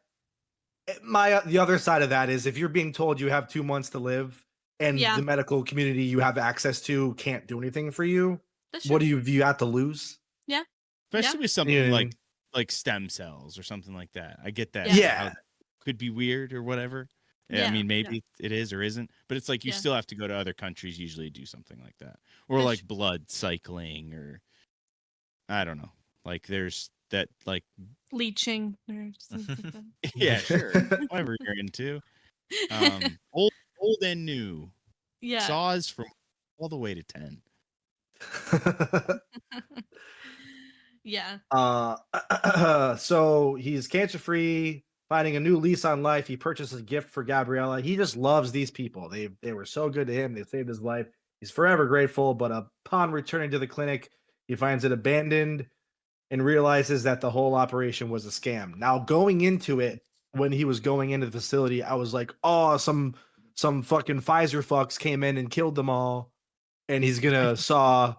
the other side of that is if you're being told you have 2 months to live and Yeah. the medical community you have access to can't do anything for you, That's what true. do you have to lose? Yeah. especially with something Yeah. like stem cells or something like that. I get that. Yeah. Yeah. how- could be weird or whatever. Yeah, I Yeah, mean, maybe it is or isn't, but it's like you Yeah. still have to go to other countries usually to do something like that, or That's like true. blood cycling, or I don't know. Like there's that, like Leeching or something like that. yeah, sure, whatever you're into. Old and new Yeah. saws from all the way to 10. Yeah. So he's cancer free, finding a new lease on life. He purchases a gift for Gabriella. He just loves these people. They were so good to him. They saved his life. He's forever grateful. But upon returning to the clinic, he finds it abandoned and realizes that the whole operation was a scam. Now, going into it, when he was going into the facility, I was like, oh, some fucking Pfizer fucks came in and killed them all, and he's gonna saw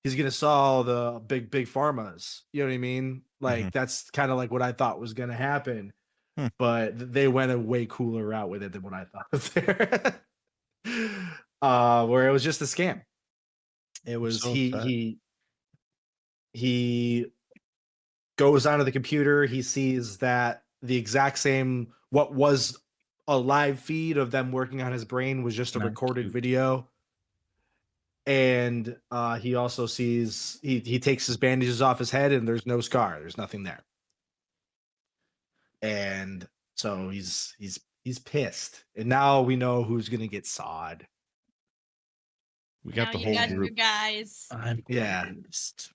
the big pharmas. You know what I mean? Like that's kind of like what I thought was gonna happen. But they went a way cooler route with it than what I thought was there. Where it was just a scam. It was So he goes onto the computer. He sees that the exact same what was a live feed of them working on his brain was just a Not recorded cute. video. And he also sees he takes his bandages off his head and there's no scar. There's nothing there. And so he's pissed. And now we know who's gonna get sawed. We got Now the you whole got group. your guys. I'm Yeah. pissed.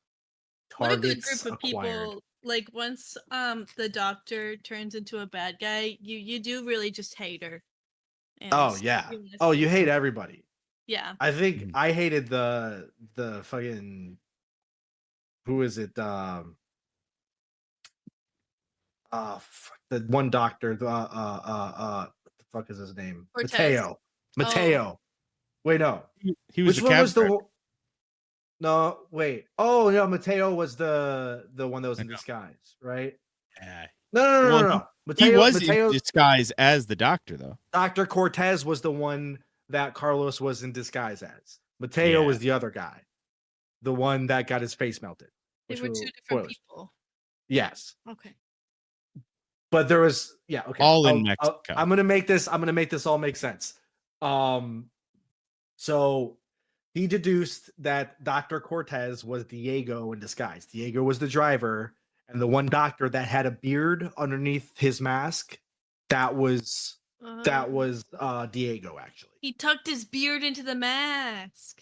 What a good Targets group of acquired. people. Like once the doctor turns into a bad guy, you do really just hate her. And Oh yeah. you wanna Oh, see you hate her. everybody. Yeah. I think Mhm. I hated the fucking who is it? The one doctor. What the fuck is his name? Cortez. Mateo. Mateo. Wait, no. He was Which a one cab was the? driver. No, wait. Oh no, Mateo was the one that was I in know. disguise, right? Yeah. No. Well, No. He Mateo. was Mateo. in disguise as the doctor, though. Dr. Cortez was the one that Carlos was in disguise as. Mateo Yeah. was the other guy, the one that got his face melted. They which were will- two different spoilers. people. Yes. Okay. But there was okay. All in Mexico. I'm gonna make this all make sense. So he deduced that Dr. Cortez was Diego in disguise. Diego was the driver, and the one doctor that had a beard underneath his mask, that was Diego actually. He tucked his beard into the mask.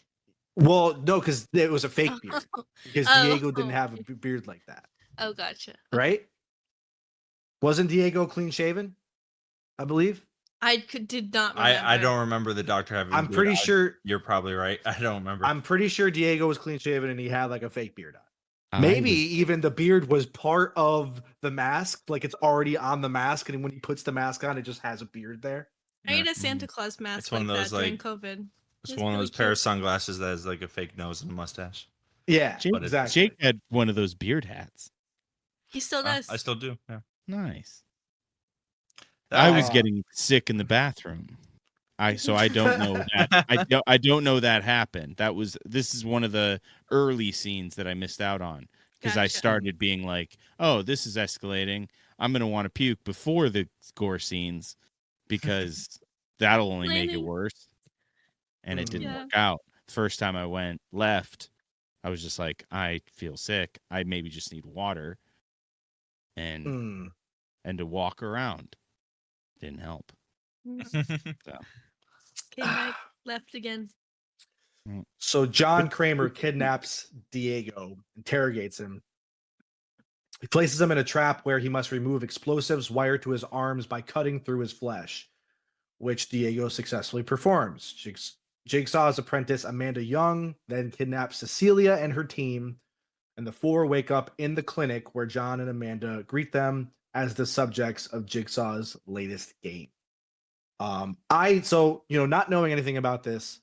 Well, no, because it was a fake beard. Because Oh. Diego didn't have a beard like that, Oh, gotcha. right? Wasn't Diego clean shaven? I believe. Did not remember. I don't remember the doctor having. I'm beard. pretty sure. You're probably right. I don't remember. I'm pretty sure Diego was clean shaven and he had like a fake beard on. I Maybe was- even the beard was part of the mask, like it's already on the mask, and when he puts the mask on, it just has a beard there. I had a Santa Claus mask It's one like of those, that during like, COVID. It's It was one of really those pair of cute. sunglasses that has like a fake nose and a mustache. Yeah, Jake, But it's- exactly. Jake had one of those beard hats. He still does. I still do. Yeah. Nice. That I was- was getting sick in the bathroom. So I don't know that. I don't know that happened. This is one of the early scenes that I missed out on because I Gotcha. started being like, "Oh, this is escalating. I'm gonna want to puke before the gore scenes because that'll only make it Planning. worse." And it didn't Yeah. work out. First time I went left, I was just like, "I feel sick. I maybe just need water and Mm. to walk around." Didn't help. Came back, left again. So John Kramer kidnaps Diego, interrogates him. He places him in a trap where he must remove explosives wired to his arms by cutting through his flesh, which Diego successfully performs. Jigsaw's apprentice Amanda Young then kidnaps Cecilia and her team, and the four wake up in the clinic where John and Amanda greet them as the subjects of Jigsaw's latest game. Not knowing anything about this,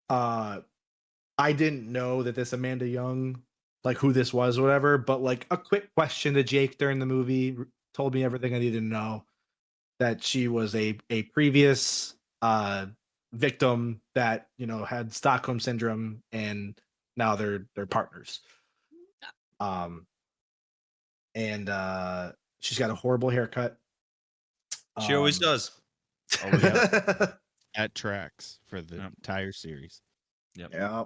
I didn't know that this Amanda Young, like who this was or whatever, but like a quick question to Jake during the movie told me everything I needed to know. That she was a previous victim that, you know, had Stockholm syndrome, and now they're partners. And she's got a horrible haircut. She always does. At tracks for the entire series. Yeah.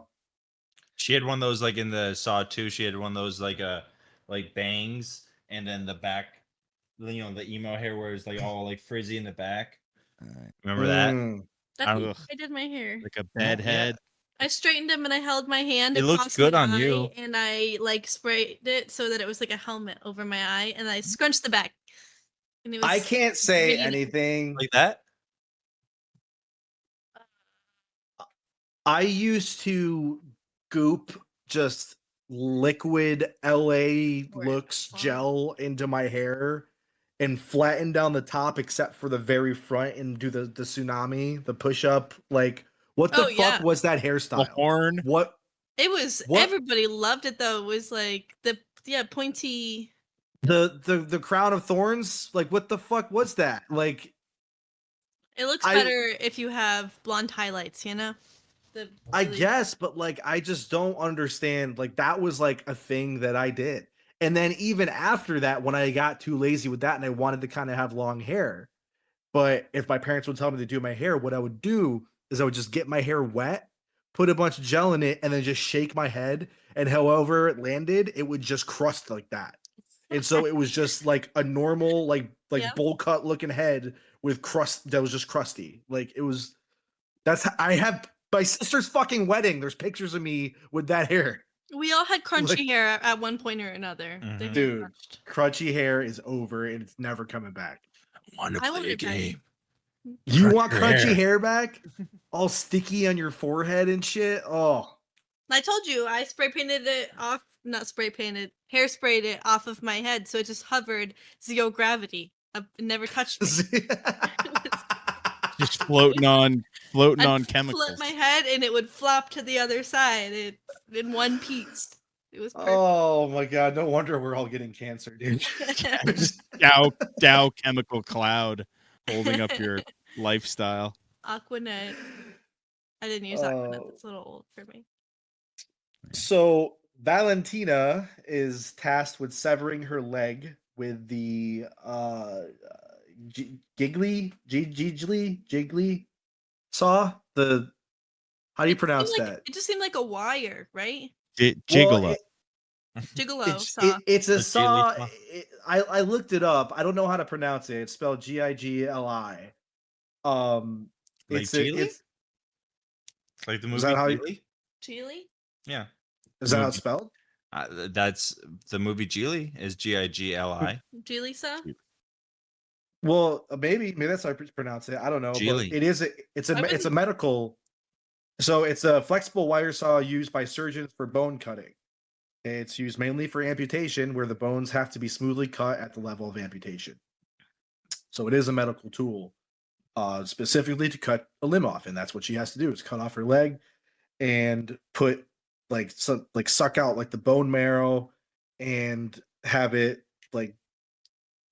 She had one of those like in the Saw 2. She had one of those like bangs, and then the back, you know, the emo hair where it's like all like frizzy in the back. Remember that? I did my hair. Like a bad head. I straightened him and I held my hand It looks across good my on eye, you. and I like sprayed it so that it was like a helmet over my eye, and I scrunched the back. And it was I can't say really anything. Like that? I used to goop just liquid LA looks gel into my hair and flatten down the top except for the very front and do the tsunami, the push up. Like, what the fuck was that hairstyle? The horn. What? It was everybody loved it though. It was like the pointy. The crown of thorns. Like, what the fuck was that? Like, it looks better if you have blonde highlights, you know. I guess, but like, I just don't understand. Like, that was like a thing that I did. And then even after that, when I got too lazy with that and I wanted to kind of have long hair, but if my parents would tell me to do my hair, what I would do is I would just get my hair wet, put a bunch of gel in it, and then just shake my head. And however it landed, it would just crust like that. And so it was just like a normal, like bowl cut looking head with crust that was just crusty. Like, it was, I have my sister's fucking wedding. There's pictures of me with that hair. We all had crunchy hair at one point or another. Dude, crunchy hair is over and it's never coming back. I want to play a game. You want crunchy hair back? All sticky on your forehead and shit? Oh. I told you, I spray painted it off, not spray painted, hairsprayed it off of my head so it just hovered, zero gravity. It never touched me. Just floating on chemicals. Flip my head and it would flop to the other side in one piece. It was perfect. Oh my god, no wonder we're all getting cancer, dude. Dow chemical cloud holding up your lifestyle. Aquanet. I didn't use Aquanet. That's a little old for me. So Valentina is tasked with severing her leg with the jiggly saw. How do you pronounce that? It just seemed like a wire, right? Gigolo. Gigolo saw. It's a saw. I looked it up. I don't know how to pronounce it. It's spelled Gigli. It's like the movie. Is that how Geely? Yeah. Is that how it's spelled? That's the movie Geely is Gigli. Geely saw? Well, maybe that's how I pronounce it. I don't know. Geely. But it's a medical. So it's a flexible wire saw used by surgeons for bone cutting. It's used mainly for amputation, where the bones have to be smoothly cut at the level of amputation. So it is a medical tool, specifically to cut a limb off, and that's what she has to do: is cut off her leg and put suck out like the bone marrow and have it like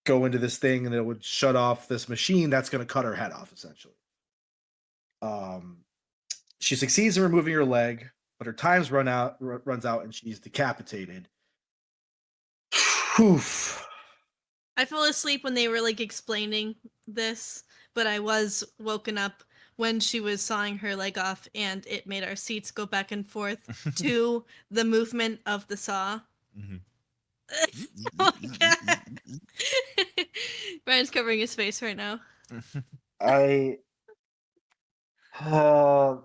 go into this thing, and it would shut off this machine that's going to cut her head off, essentially. She succeeds in removing her leg, but her time's runs out, and she's decapitated. I fell asleep when they were like explaining this, but I was woken up when she was sawing her leg off, and it made our seats go back and forth to the movement of the saw. Mm-hmm. Oh my god. Brian's covering his face right now. I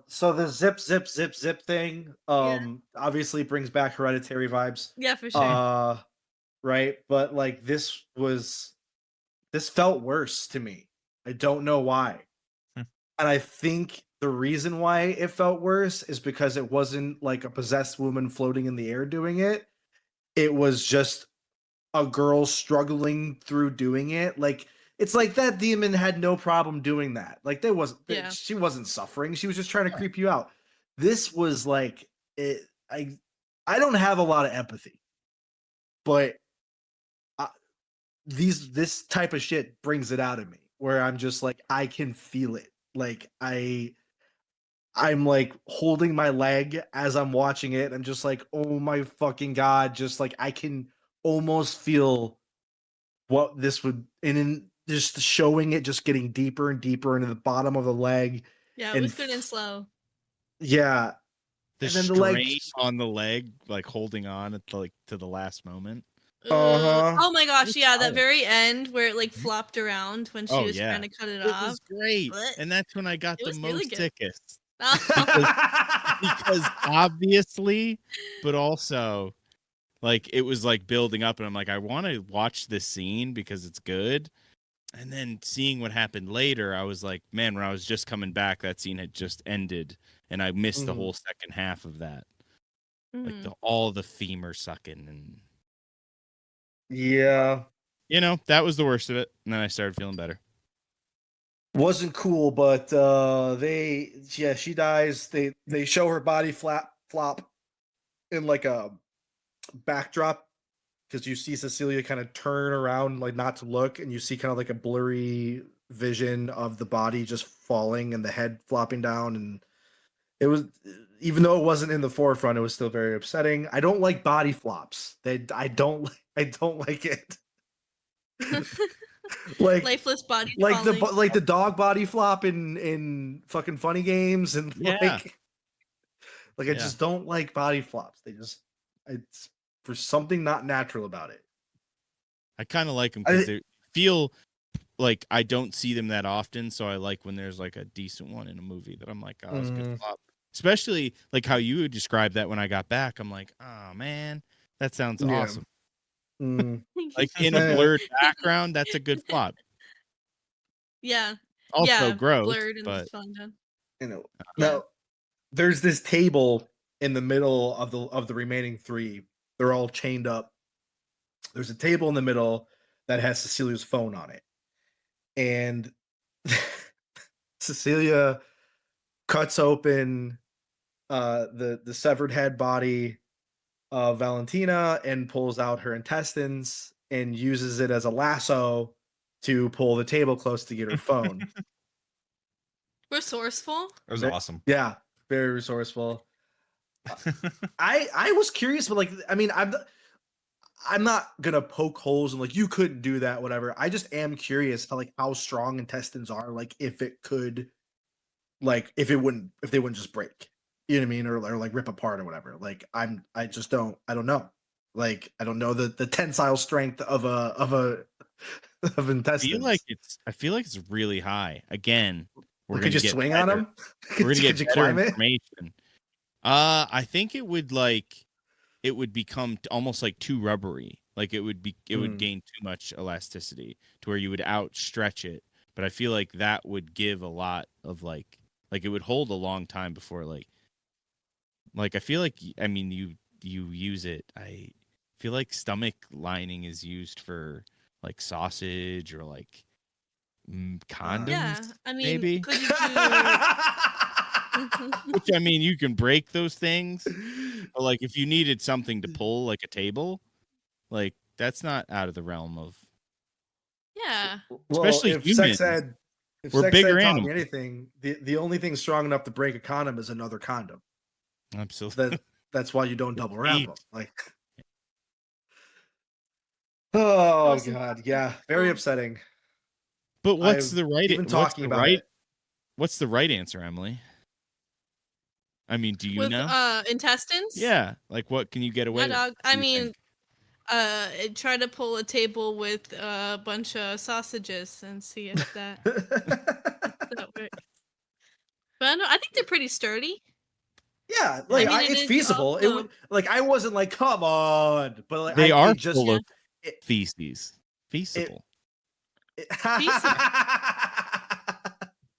so the zip thing Yeah. obviously brings back Hereditary vibes. Yeah, for sure. Uh right, but like this felt worse to me. I don't know why. Hmm. And I think the reason why it felt worse is because it wasn't like a possessed woman floating in the air doing it. It was just a girl struggling through doing it. Like it's like that demon had no problem doing that. Like there wasn't Yeah. she wasn't suffering. She was just trying to creep you out. This was like it I don't have a lot of empathy, but I, this type of shit brings it out of me where I'm just like I can feel it. Like I'm like holding my leg as I'm watching it. I'm just like, "Oh my fucking god." Just like I can almost feel what this would and then just showing it just getting deeper and deeper into the bottom of the leg Yeah, it and was good and slow. yeah, The and then the leg strain on the leg, like holding on at like to the last moment. uh-huh. Oh my gosh, was yeah, that solid. very end where it like Mhm. flopped around when she Oh was yeah, trying to cut it it off. was great, Blech. and that's when I got It the was really most good. sickest because obviously, but also like it was like building up, and I'm like, I want to watch this scene because it's good. And then seeing what happened later, I was like, man, when I was just coming back, that scene had just ended, and I missed the Mhm. whole second half of that, like Mhm. all the femur sucking, and Yeah, that was the worst of it. And then I started feeling better. wasn't cool, but she dies. They show her body flop in like a backdrop because you see Cecilia kind of turn around like not to look, and you see kind of like a blurry vision of the body just falling and the head flopping down, and it was even though it wasn't in the forefront, it was still very upsetting. I don't like body flops. I don't like it. like Lifeless bodies like falling. the dog body flop in fucking funny games and Yeah, like I yeah. just don't like body flops. They just it's for something not natural about it. I kind of like them because I they feel like I don't see them that often. So I like when there's like a decent one in a movie that I'm like, oh, that's a good mm, flop. Especially like how you would describe that when I got back. I'm like, oh man, that sounds yeah. awesome. Mm. Like in a Eh, blurred background, that's a good flop. Yeah. Also Yeah, gross, blurred and but fun done. you know. Yeah. Now there's this table in the middle of the remaining three. They're all chained up. There's a table in the middle that has Cecilia's phone on it. And Cecilia cuts open the severed head body of Valentina and pulls out her intestines and uses it as a lasso to pull the table close to get her phone. Resourceful. It was awesome. Yeah, very resourceful. I was curious, but like I mean, I'm not gonna poke holes and like you couldn't do that, whatever. I just am curious how strong intestines are, like if it could, like if they wouldn't just break, you know what I mean, or like rip apart or whatever. Like I just I don't know, like I don't know the tensile strength of a of intestines. I feel like it's really high. Again, we're Well, could gonna you get swing on better. them? We're gonna Could get you better climb it? information. I think it would become almost like too rubbery. Like it would Mm, gain too much elasticity to where you would outstretch it. But I feel like that would give a lot of like it would hold a long time before like I feel like I mean you use it. I feel like stomach lining is used for like sausage or like condoms Yeah. I mean, maybe. could you do Which I mean you can break those things. But like if you needed something to pull like a table, like that's not out of the realm of Yeah. well, especially humans. if We're sex bigger ed taught me animals. anything, the only thing strong enough to break a condom is another condom. Absolutely. That's why you don't double wrap them. Eat. Like, That oh was some god, yeah, very cool. upsetting. But I've even talking about it. what's the right answer, Emily? I mean, do you With know? intestines? Yeah. Like what can you get My away with? dog. Do I you mean, think? And try to pull a table with a bunch of sausages and see if that works. But I think they're pretty sturdy. Yeah, like I mean, it it's is feasible. It also would like I wasn't like, come on, but like They are it just full of it, feces. Feasible. Feasible.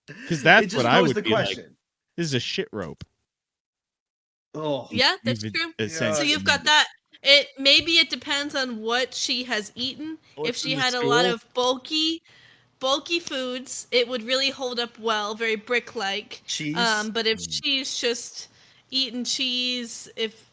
Because it that's what just I posed would the be like. question. This is a shit rope. Oh, Yeah, that's You've true. essentially So you've got that. Maybe it depends on what she has eaten. If What's she in the had a lot stool? of bulky foods, it would really hold up well, very brick-like. cheese. But if she's just eating cheese,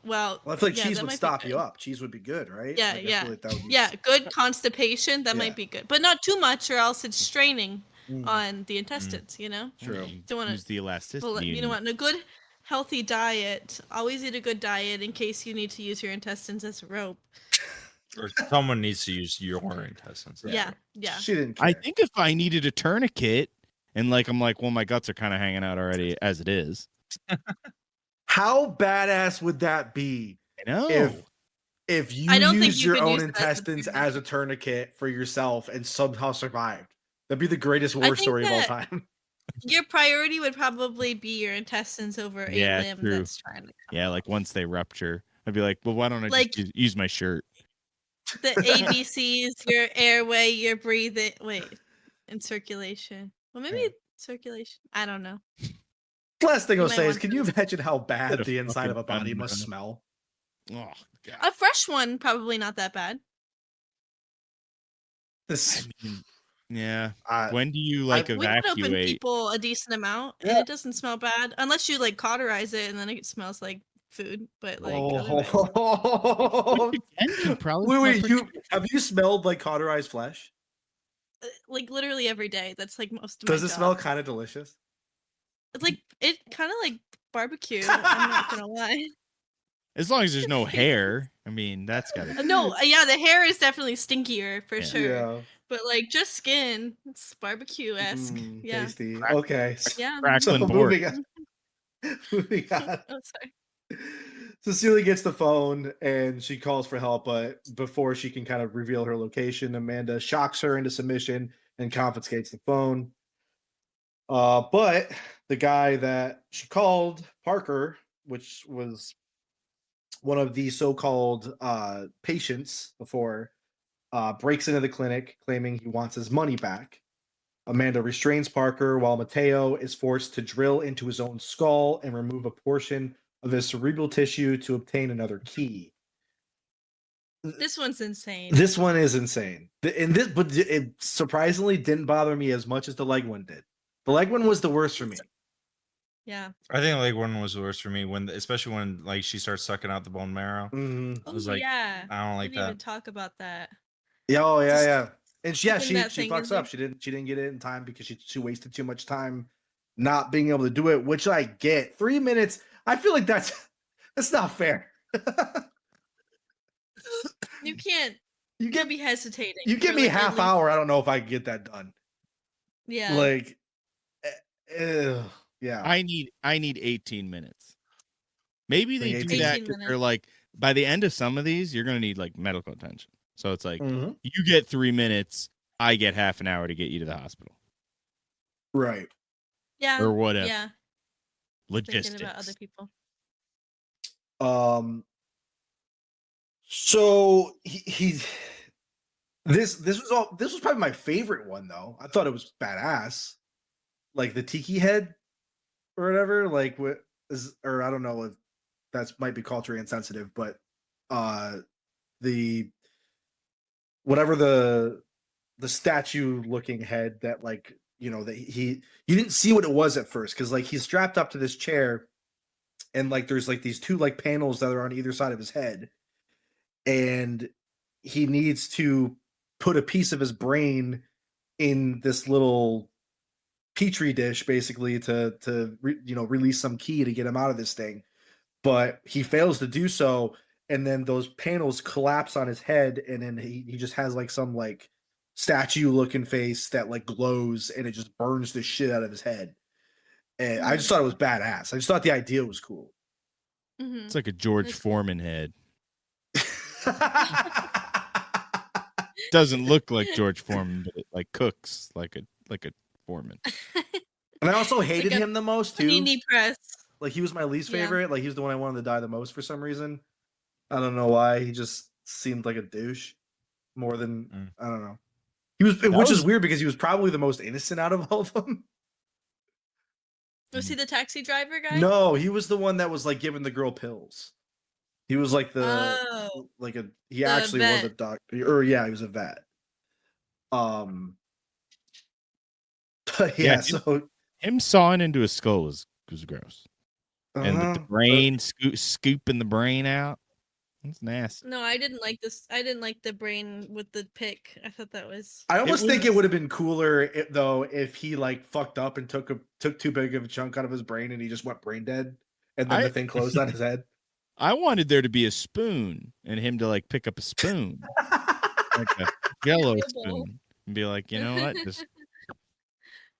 Well, I feel like yeah, cheese that would might be stop you good. up. Cheese would be good, right? Yeah, Like I yeah, feel like that would be yeah. Good constipation, that Yeah. might be good, but not too much, or else it's straining Mm, on the intestines. You know, true. You don't want use the to. elasticity. Well, you know what? In a good, healthy diet, always eat a good diet in case you need to use your intestines as a rope. Or someone needs to use your intestines. Yeah, yeah. She didn't care. I think if I needed a tourniquet, and like I'm like, well, my guts are kind of hanging out already as it is. How badass would that be I know. if you I don't think used you your could own use it as a intestines as a tourniquet for yourself and somehow survived? That'd be the greatest I war think story of all that- time. Your priority would probably be your intestines over a Yeah, limb true. that's trying to. Yeah, like once they rupture, I'd be like, well, why don't I Like- just use my shirt? The ABCs, your airway, your breathing. Wait, and circulation. Well, maybe Yeah. circulation. I don't know. Last thing You I'll might say is, want can to- you imagine how bad Put a the inside of a fucking body gun must down. smell? Oh god. A fresh one, probably not that bad. This, I mean, yeah. uh, When do you We like can open evacuate? people a decent amount, and Yeah. it doesn't smell bad unless you like cauterize it, and then it smells like food. But like, otherwise, oh, Again, can probably wait, smell pretty- have you smelled like cauterized flesh? like literally every day. That's like most of Does my it job. smell kind of delicious? It's like it kind of like barbecue. I'm not gonna lie. As long as there's no hair. I mean, that's got to. No, yeah, the hair is definitely stinkier for Yeah. sure. Yeah. But like just skin, it's barbecue esque. Yeah. Tasty. Crack- Okay. Yeah. Crackling So board. moving on. Moving on. Oh, sorry. Cecilia gets the phone and she calls for help, but before she can kind of reveal her location, Amanda shocks her into submission and confiscates the phone. But the guy that she called, Parker, which was one of the so-called patients before, breaks into the clinic claiming he wants his money back. Amanda restrains Parker while Mateo is forced to drill into his own skull and remove a portion of his cerebral tissue to obtain another key. This one's insane. This one is insane. But it surprisingly didn't bother me as much as the leg one did. The leg one was the worst for me. Yeah. I think like one was worse for me especially when like she starts sucking out the bone marrow. Mhm. I was Oh, like, yeah. I don't like Didn't even that. talk about that. Yeah, oh yeah, Just yeah. And she sticking that she thing in fucks there. up. She didn't get it in time because she wasted too much time not being able to do it, which I get. 3 minutes. I feel like that's not fair. You can't You be get hesitating. you give for, me like, at half least- hour. I don't know if I can get that done. Yeah. Like, yeah. I need 18 minutes. Maybe they Like do 18 that 'cause they're minutes. like by the end of some of these, you're gonna need like medical attention. So it's like Mhm. you get 3 minutes, I get half an hour to get you to the hospital Right. Yeah. or whatever. Yeah. Logistics. Thinking about other people. So he this was probably my favorite one though. I thought it was badass. Like the tiki head or whatever, like what is, or I don't know if that's might be culturally insensitive, but the whatever the statue looking head that like, you know, that you didn't see what it was at first because like he's strapped up to this chair and like there's like these two like panels that are on either side of his head and he needs to put a piece of his brain in this little petri dish basically to release some key to get him out of this thing, but he fails to do so and then those panels collapse on his head and then he just has like some like statue looking face that like glows and it just burns the shit out of his head. And I just thought it was badass. I just thought the idea was cool. Mm-hmm. It's like a George That's cool. Foreman head. doesn't look like George Foreman, but it like cooks like a Foreman. And I also It's hated like a him the most too. panini press. Like he was my least Yeah. favorite. Like he was the one I wanted to die the most for some reason. I don't know why. He just seemed like a douche more than I don't know. He was, which is weird because he was probably the most innocent out of all of them. Was he the taxi driver guy? No, he was the one that was like giving the girl pills. He was like Oh, he the actually was a vet. doctor, or yeah, he was a vet. But Yeah, yeah, so him sawing into a skull was gross, and with the but brain scooping the brain out, it's nasty. No, I didn't like this. I didn't like the brain with the pick. I thought that was. I almost think it gross. would have been cooler though if he like fucked up and took too big of a chunk out of his brain and he just went brain dead, and then the thing closed on his head. I wanted there to be a spoon and him to like pick up a spoon, like a yellow spoon, and be like, you know what, just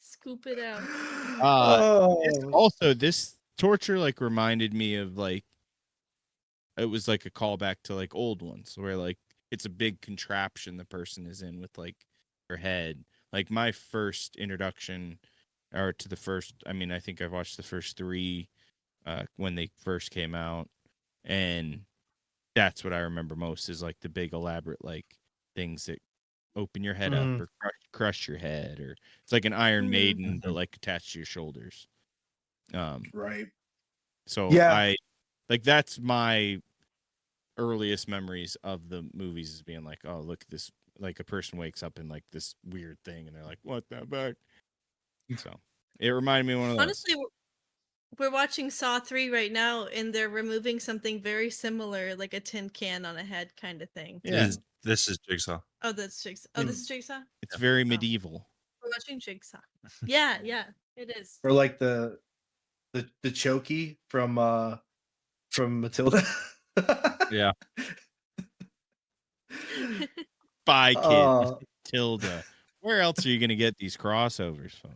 Scoop it out. Oh, this torture like reminded me of like it was like a callback to like old ones where like it's a big contraption the person is in with like their head. Like my first introduction or to the first, I mean, I think I've watched the first 3 when they first came out, and that's what I remember most is like the big elaborate like things that open your head up or crush your head, or it's like an Iron Maiden but like attached to your shoulders. right. So Yeah. I like that's my earliest memories of the movies is being like, oh, look at this, like a person wakes up in like this weird thing and they're like, what the fuck? So it reminded me of one of those. Honestly, we're watching Saw 3 right now, and they're removing something very similar, like a tin can on a head kind of thing. Yeah, This is Jigsaw. Oh, that's Jigsaw. Oh, this is Jigsaw? it's very medieval. We're watching Jigsaw. Yeah, it is. Or like the chokey from Matilda. Yeah. Bye, kid. Uh, Tilda. Where else are you gonna get these crossovers, folks?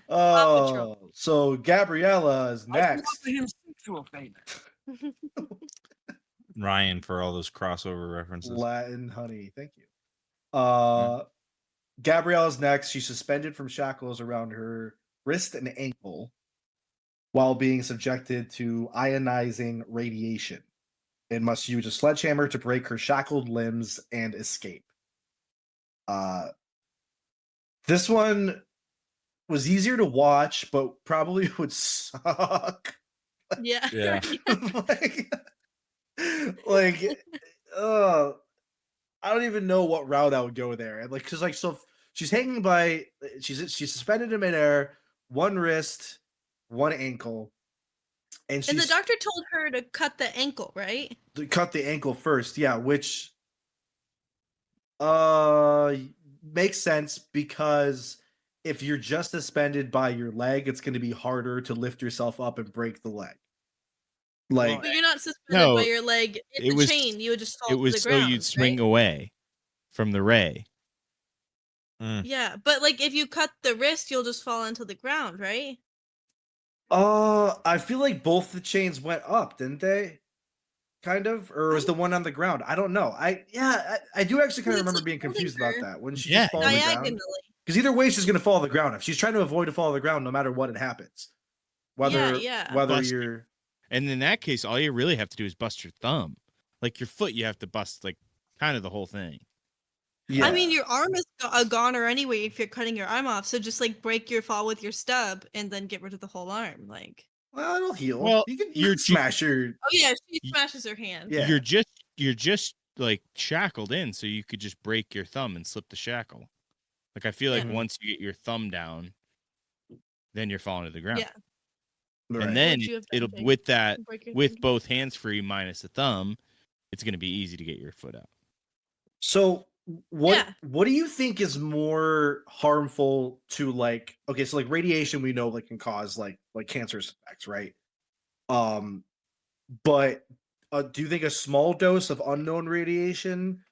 Oh, so Gabriella is next. Ryan for all those crossover references. Latin honey, thank you. Gabriella's next. She's suspended from shackles around her wrist and ankle while being subjected to ionizing radiation and must use a sledgehammer to break her shackled limbs and escape. This one was easier to watch, but probably would suck. Yeah. Yeah. like I don't even know what route I would go there. And like, cause like, so she's hanging by, she's suspended in midair, one wrist, one ankle, and And the she's doctor told her to cut the ankle, right? to cut the ankle first. Yeah, which makes sense because if you're just suspended by your leg, it's going to be harder to lift yourself up and break the leg. Like, But you're not suspended No, by your leg in it the was- chain. You would just fall It to was the so ground. you'd swing right? away from the ray. Yeah, but like if you cut the wrist, you'll just fall into the ground, right? I feel like both the chains went up, didn't they? Kind of, or was the one on the ground? I don't know. I do actually kind of It's remember like being holding confused about her that. When she Yeah, just fall on the ground, Diagonally. because either way she's going to fall on the ground. If she's trying to avoid to fall on the ground, no matter what it happens, whether Yeah. whether Bust you're And in that case, all you really have to do is bust your thumb. Like your foot, you have to bust like kind of the whole thing. yeah. I mean, your arm is a goner anyway if you're cutting your arm off. So just like break your fall with your stub and then get rid of the whole arm. Like, well, it'll heal. Well, you can you're- smash your oh yeah, she smashes her hand. yeah. You're just like shackled in, so you could just break your thumb and slip the shackle. Like I feel like Yeah. once you get your thumb down, then you're falling to the ground. Yeah. Right. And then Would you have done, it'll Jake? with that Break your with thumb? both hands free minus the thumb, it's gonna be easy to get your foot out. So what Yeah. what do you think is more harmful to like okay, so like radiation we know like can cause like cancerous effects, right? But do you think a small dose of unknown radiation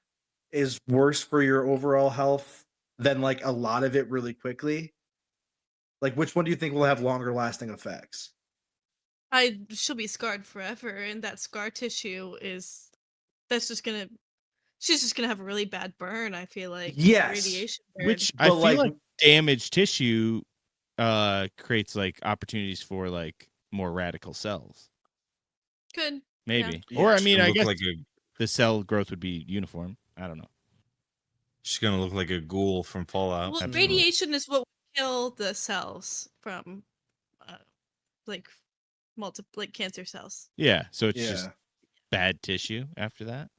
is worse for your overall health than like a lot of it really quickly? Like which one do you think will have longer lasting effects? she'll be scarred forever, and that scar tissue is that's just gonna she's just gonna have a really bad burn. I feel like Yes. radiation burn. Which I But, feel like- like damaged tissue creates like opportunities for like more radical cells. Could Maybe. Yeah. Or I She's mean, gonna I look guess like the cell growth would be uniform. I don't know. she's gonna look like a ghoul from Fallout. well, Absolutely. radiation is what will kill the cells from uh, like like cancer cells. Yeah, so it's Yeah. just bad tissue after that.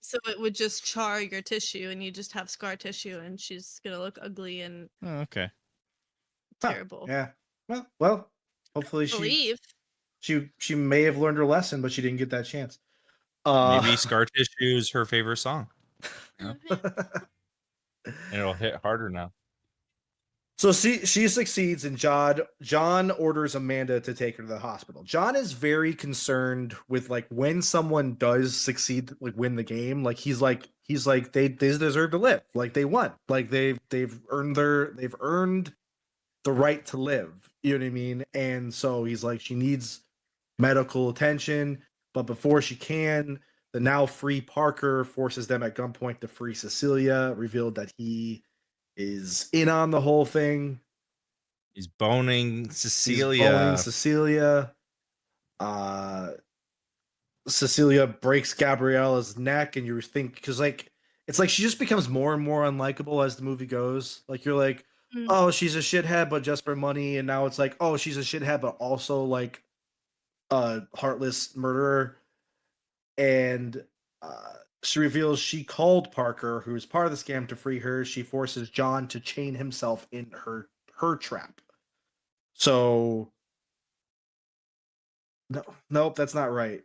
So it would just char your tissue, and you just have scar tissue, and she's gonna look ugly and Oh, okay. Huh, terrible. Yeah. Well, hopefully Believe. she may have learned her lesson, but she didn't get that chance. Maybe scar tissue is her favorite song, and it'll hit harder now. So she succeeds, and John orders Amanda to take her to the hospital. John is very concerned with like when someone does succeed, like win the game. Like he's like they deserve to live. Like they won. Like they've earned the right to live. You know what I mean? And so he's like, she needs medical attention, but before she can, the now free Parker forces them at gunpoint to free Cecilia, revealed that he is in on the whole thing. He's boning He's Cecilia. boning Cecilia. Cecilia breaks Gabriella's neck, and you think, because like it's like she just becomes more and more unlikable as the movie goes. Like you're like, Mm. oh, she's a shithead, but just for money, and now it's like, oh, she's a shithead, but also like a heartless murderer. And she reveals she called Parker, who is part of the scam, to free her. She forces John to chain himself in her trap. So no, nope, that's not right.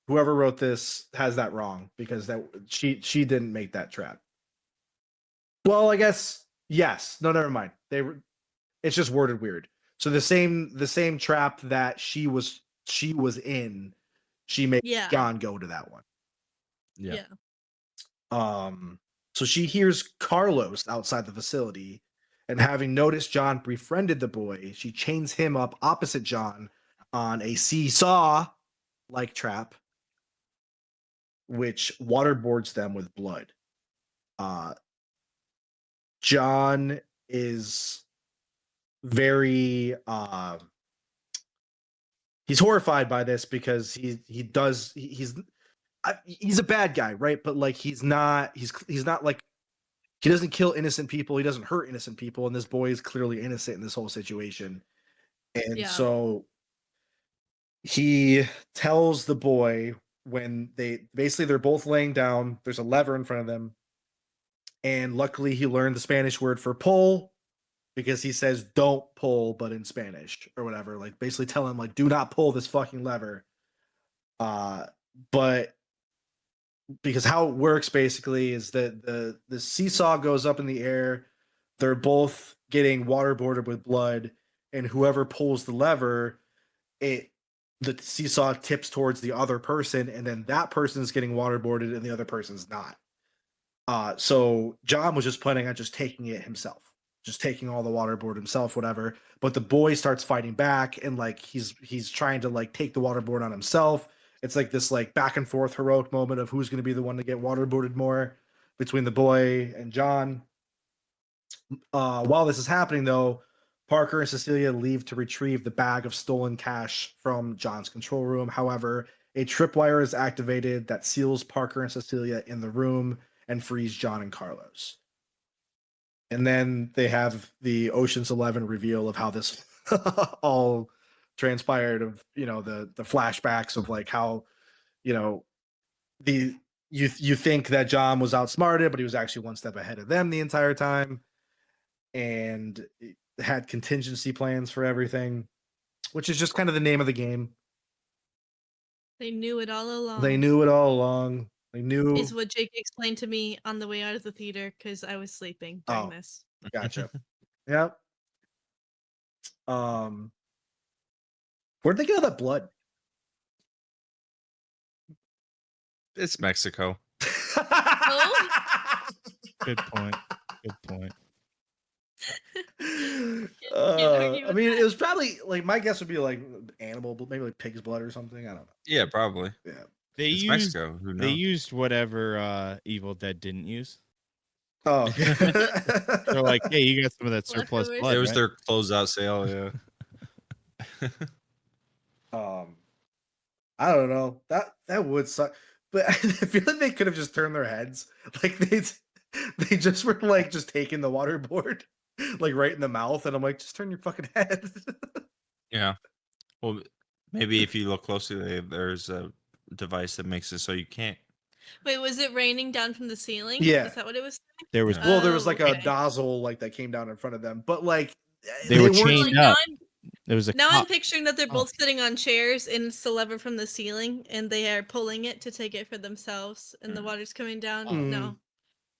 Whoever wrote this has that wrong, because that she didn't make that trap. Well, I guess yes. No, never mind. It's just worded weird. So the same trap that she was in, she made Yeah. John go to that one. Yeah. So she hears Carlos outside the facility, and having noticed John befriended the boy, she chains him up opposite John on a seesaw like trap, which waterboards them with blood. John is very he's horrified by this, because he's a bad guy, right? But like he's not like, he doesn't kill innocent people, he doesn't hurt innocent people, and this boy is clearly innocent in this whole situation. And Yeah. so he tells the boy, when they're both laying down, there's a lever in front of them, and luckily he learned the Spanish word for pull, because he says don't pull, but in Spanish or whatever, like basically tell him like, do not pull this fucking lever. But because how it works basically is that the seesaw goes up in the air, they're both getting waterboarded with blood, and whoever pulls the lever, the seesaw tips towards the other person, and then that person is getting waterboarded and the other person's not. So John was just planning on just taking it himself, just taking all the waterboard himself, whatever. But the boy starts fighting back, and like he's trying to like take the waterboard on himself. It's like this like back and forth heroic moment of who's going to be the one to get waterboarded more between the boy and John. While this is happening, though, Parker and Cecilia leave to retrieve the bag of stolen cash from John's control room. However, a tripwire is activated that seals Parker and Cecilia in the room and frees John and Carlos. And then they have the Ocean's 11 reveal of how this all transpired, of the flashbacks of like how you think that John was outsmarted, but he was actually one step ahead of them the entire time, and had contingency plans for everything, which is just kind of the name of the game. They knew it all along. They knew it all along. They knew. Is what Jake explained to me on the way out of the theater, because I was sleeping during this. Gotcha. Yep. Where'd they get all that blood? It's Mexico. Oh? Good point. Good point. argue I with mean, that. it was probably like my guess would be like animal, maybe like pig's blood or something. I don't know. Yeah, probably. Yeah. They It's used Mexico. Who they knows? used whatever Evil Dead didn't use. Oh. They're like, hey, you got some of that surplus Leftovers. blood, It was right? their closeout sale. Yeah. I don't know. That would suck. But I feel like they could have just turned their heads. Like they just were like just taking the waterboard like right in the mouth, and I'm like, just turn your fucking head. Yeah. Well, maybe if you look closely, there's a device that makes it so you can't. Wait, was it raining down from the ceiling? Yeah. Is that what it was? There was Yeah. Well, there was Oh, like a okay. nozzle like that came down in front of them, but like They were So, weren't. chained like up. I'm There was a now I'm cop. picturing that they're Oh. both sitting on chairs and it's the lever from the ceiling and they are pulling it to take it for themselves and the water's coming down. Mm. No.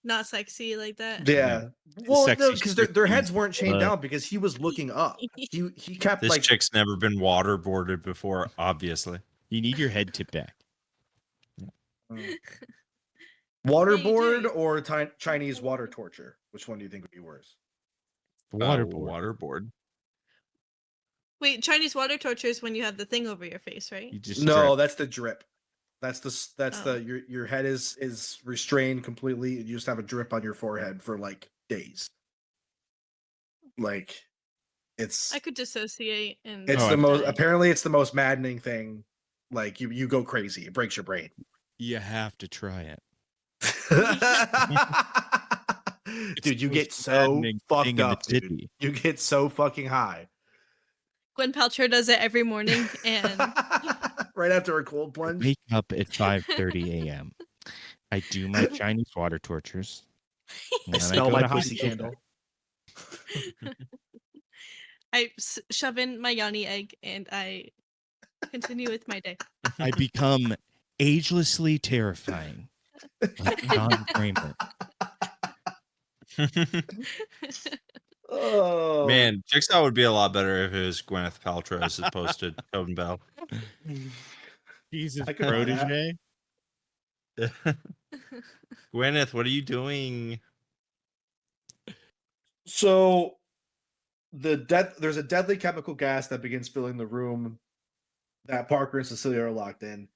Not sexy like that. Yeah. Well, no, Sexy because their stripping heads weren't chained blood. down because he was looking up. He kept This like chick's never been waterboarded before, obviously. You need your head tipped back. waterboard doing? or Chinese water torture. Which one do you think would be worse? Waterboard. Waterboard. Wait, Chinese water torture is when you have the thing over your face, right? You just No, strip. that's the drip. That's Oh. the your head is restrained completely. And you just have a drip on your forehead for like days. Like it's I could dissociate and it's Oh, the most die. apparently it's the most maddening thing. Like you go crazy. It breaks your brain. You have to try it. Dude, you the get most so maddening thing fucked in the up, dude. city. You get so fucking high. Gwen Paltrow does it every morning and Right after a cold plunge. Wake up at 5:30 a.m. I do my Chinese water tortures. and I then smell go my to pussy hospital. candle. I shove in my yoni egg and I continue with my day. I become agelessly terrifying. Like John Kramer. Oh Man, Jigsaw would be a lot better if it was Gwyneth Paltrow as opposed to Tobin Bell. He's his I could buy that. protege. Gwyneth, what are you doing? So there's a deadly chemical gas that begins filling the room that Parker and Cecilia are locked in.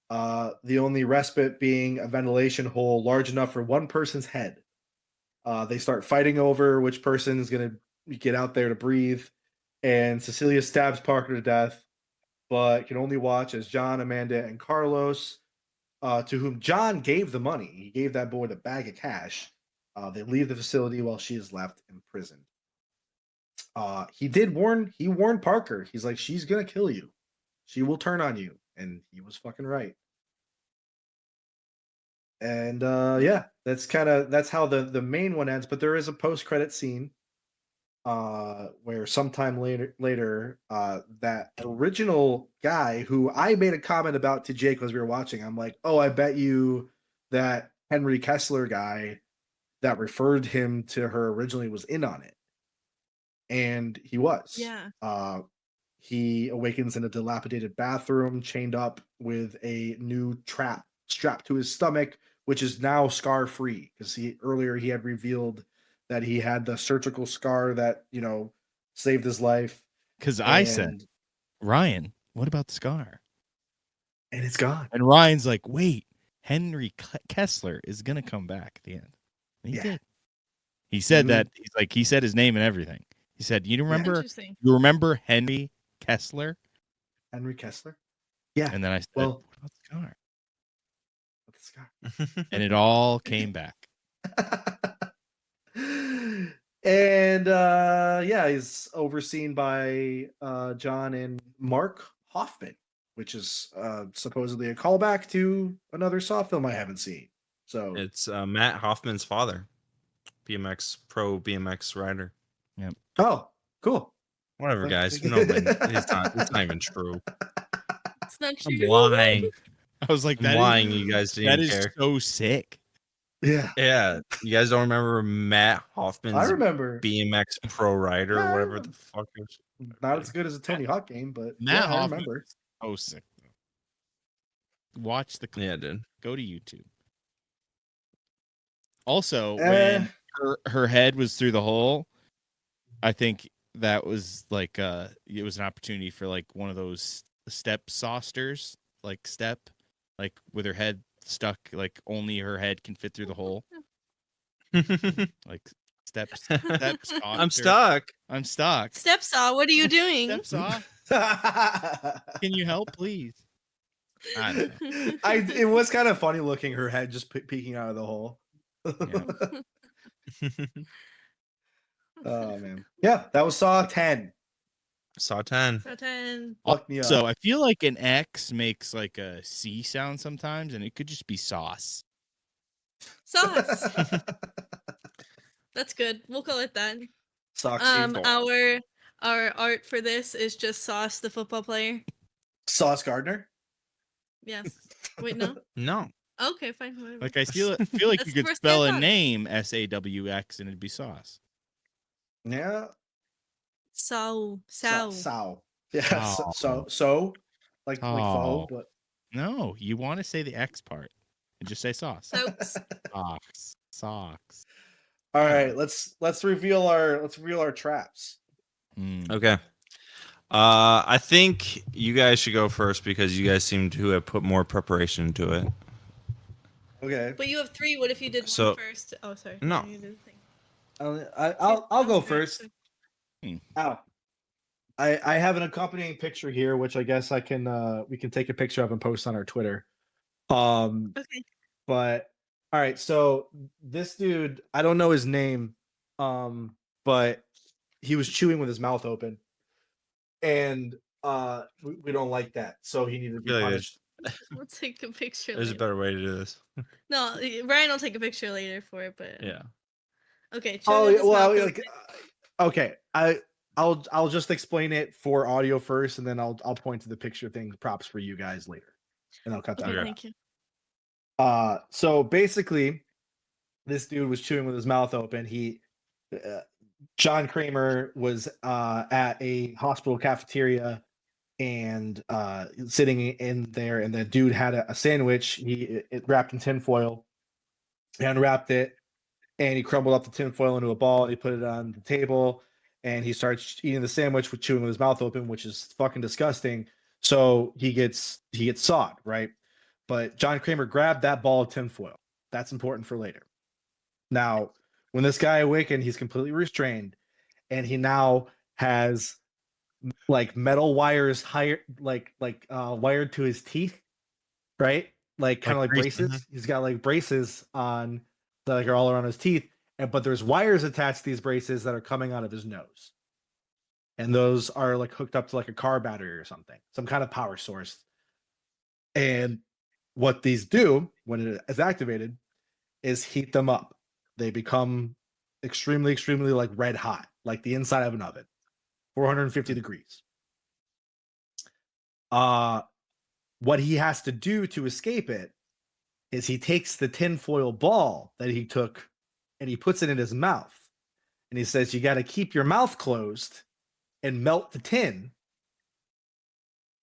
The only respite being a ventilation hole large enough for one person's head. They start fighting over which person is going to get out there to breathe, and Cecilia stabs Parker to death, but can only watch as John, Amanda, and Carlos, to whom John gave the money, he gave that boy the bag of cash. They leave the facility while she is left imprisoned. He warned Parker. He's like, she's gonna kill you. She will turn on you. And he was fucking right. And yeah, that's how the main one ends, but there is a post-credit scene where sometime later that original guy who I made a comment about to Jake as we were watching, I'm like, oh, I bet you that Henry Kessler guy that referred him to her originally was in on it. And he was. Yeah. He awakens in a dilapidated bathroom, chained up with a new trap strapped to his stomach, which is now scar-free because earlier he had revealed that he had the surgical scar that, saved his life. Because I And- said, Ryan, what about the scar? And it's gone. And Ryan's like, wait, Henry Kessler is gonna come back at the end. And he Yeah. did. He said Mhm. that he said his name and everything. He said, you remember Interesting. Henry Kessler? Henry Kessler? Yeah. And then I said, Well- what about the scar? With the scar. And it all came back. And yeah, he's overseen by John and Mark Hoffman, which is supposedly a callback to another Saw film I haven't seen. So It's Matt Hoffman's father, pro BMX rider. oh, cool. Whatever, Like- guys. No, man, it's not even true. It's not I'm true. lying. I was like, I'm that lying. You guys that didn't is care. so sick. Yeah, Yeah, you guys don't remember Matt Hoffman's I remember. BMX pro rider Yeah, I or whatever remember. the fuck it was. Not as good as a Tony Hawk game, but Matt yeah, I Hoffman. remember. Oh, sick. Watch the clip. Yeah, dude. Go to YouTube. Also, Eh. when her head was through the hole, I think that was like it was an opportunity for like one of those step sawsters, like step, like with her head stuck, like only her head can fit through the hole. Like step I'm saucer. stuck. I'm stuck. Step saw, what are you doing? Step saw. Can you help, please? I don't know. It was kind of funny looking her head just peeking out of the hole. Oh man. Yeah, that was Saw 10. Saw 10. So 10. Fuck me up. So I feel like an X makes like a C sound sometimes, and it could just be sauce. Sauce. That's good. We'll call it that. Sauce. Our art for this is just Sauce, the football player. Sauce Gardner. Yes. Wait, no. No. Okay, fine. Whatever. Like I feel like you That's the could first thing I spell a thought. name SAWX and it'd be sauce. Yeah. So. Sow. Yeah. Sow. So. Like Oh. faux, but No, you want to say the X part and just say sauce. Soaks. Socks. all right. Let's reveal our traps. Mm. Okay. I think you guys should go first because you guys seem to have put more preparation into it. Okay. But you have 3. What if you did So- one first? Oh, sorry. No. You did the thing. I'll go Sounds great. first. Ow. I have an accompanying picture here, which I guess I can we can take a picture of and post on our Twitter. Okay. But all right, so this dude, I don't know his name, but he was chewing with his mouth open, and we don't like that, so he needed to be Really is. punished. We'll take a picture There's a later. better way to do this. No, Ryan will take a picture later for it, but Yeah. okay. Oh, chewing with yeah, his well, mouth like, open. okay, I'll just explain it for audio first, and then I'll point to the picture thing props for you guys later, and I'll cut that Okay, out. thank you. So basically, this dude was chewing with his mouth open. John Kramer was at a hospital cafeteria and sitting in there, and the dude had a sandwich. It wrapped in tinfoil. He unwrapped it, and he crumbled up the tinfoil into a ball. And he put it on the table, and he starts eating the sandwich with chewing with his mouth open, which is fucking disgusting. So he gets sawed, right? But John Kramer grabbed that ball of tinfoil. That's important for later. Now, when this guy awakened, he's completely restrained, and he now has like metal wires wired to his teeth, right? Like kind of like braces. He's got like braces on that like are all around his teeth, but there's wires attached to these braces that are coming out of his nose, and those are like hooked up to like a car battery or something, some kind of power source. And what these do when it is activated is heat them up. They become extremely, extremely like red hot, like the inside of an oven, 450 degrees. What he has to do to escape it is he takes the tinfoil ball that he took and he puts it in his mouth. And he says, you got to keep your mouth closed and melt the tin.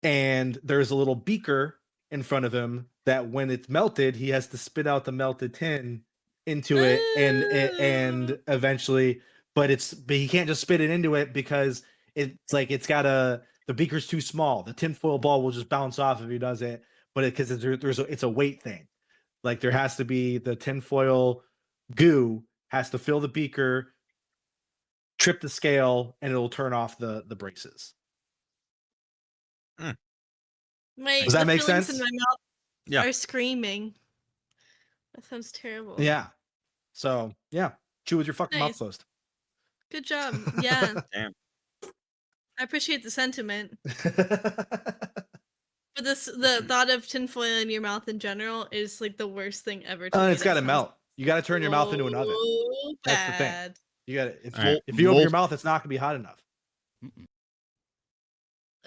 And there's a little beaker in front of him that when it's melted, he has to spit out the melted tin into it and eventually, but he can't just spit it into it because it's like the beaker's too small. The tinfoil ball will just bounce off if he does it, but because it's a weight thing. Like there has to be the tinfoil goo has to fill the beaker, trip the scale, and it'll turn off the braces. Does that make sense? In my mouth Yeah. are screaming. That sounds terrible. Yeah. So yeah, chew with your fucking mouth Nice. closed. Good job. Yeah. Damn. I appreciate the sentiment. But the thought of tinfoil in your mouth in general is like the worst thing ever. To me. It's got to That melt. You got to turn your mouth into an oven. so That's the thing. bad. You got to. All right. If you open your mouth, it's not gonna be hot enough.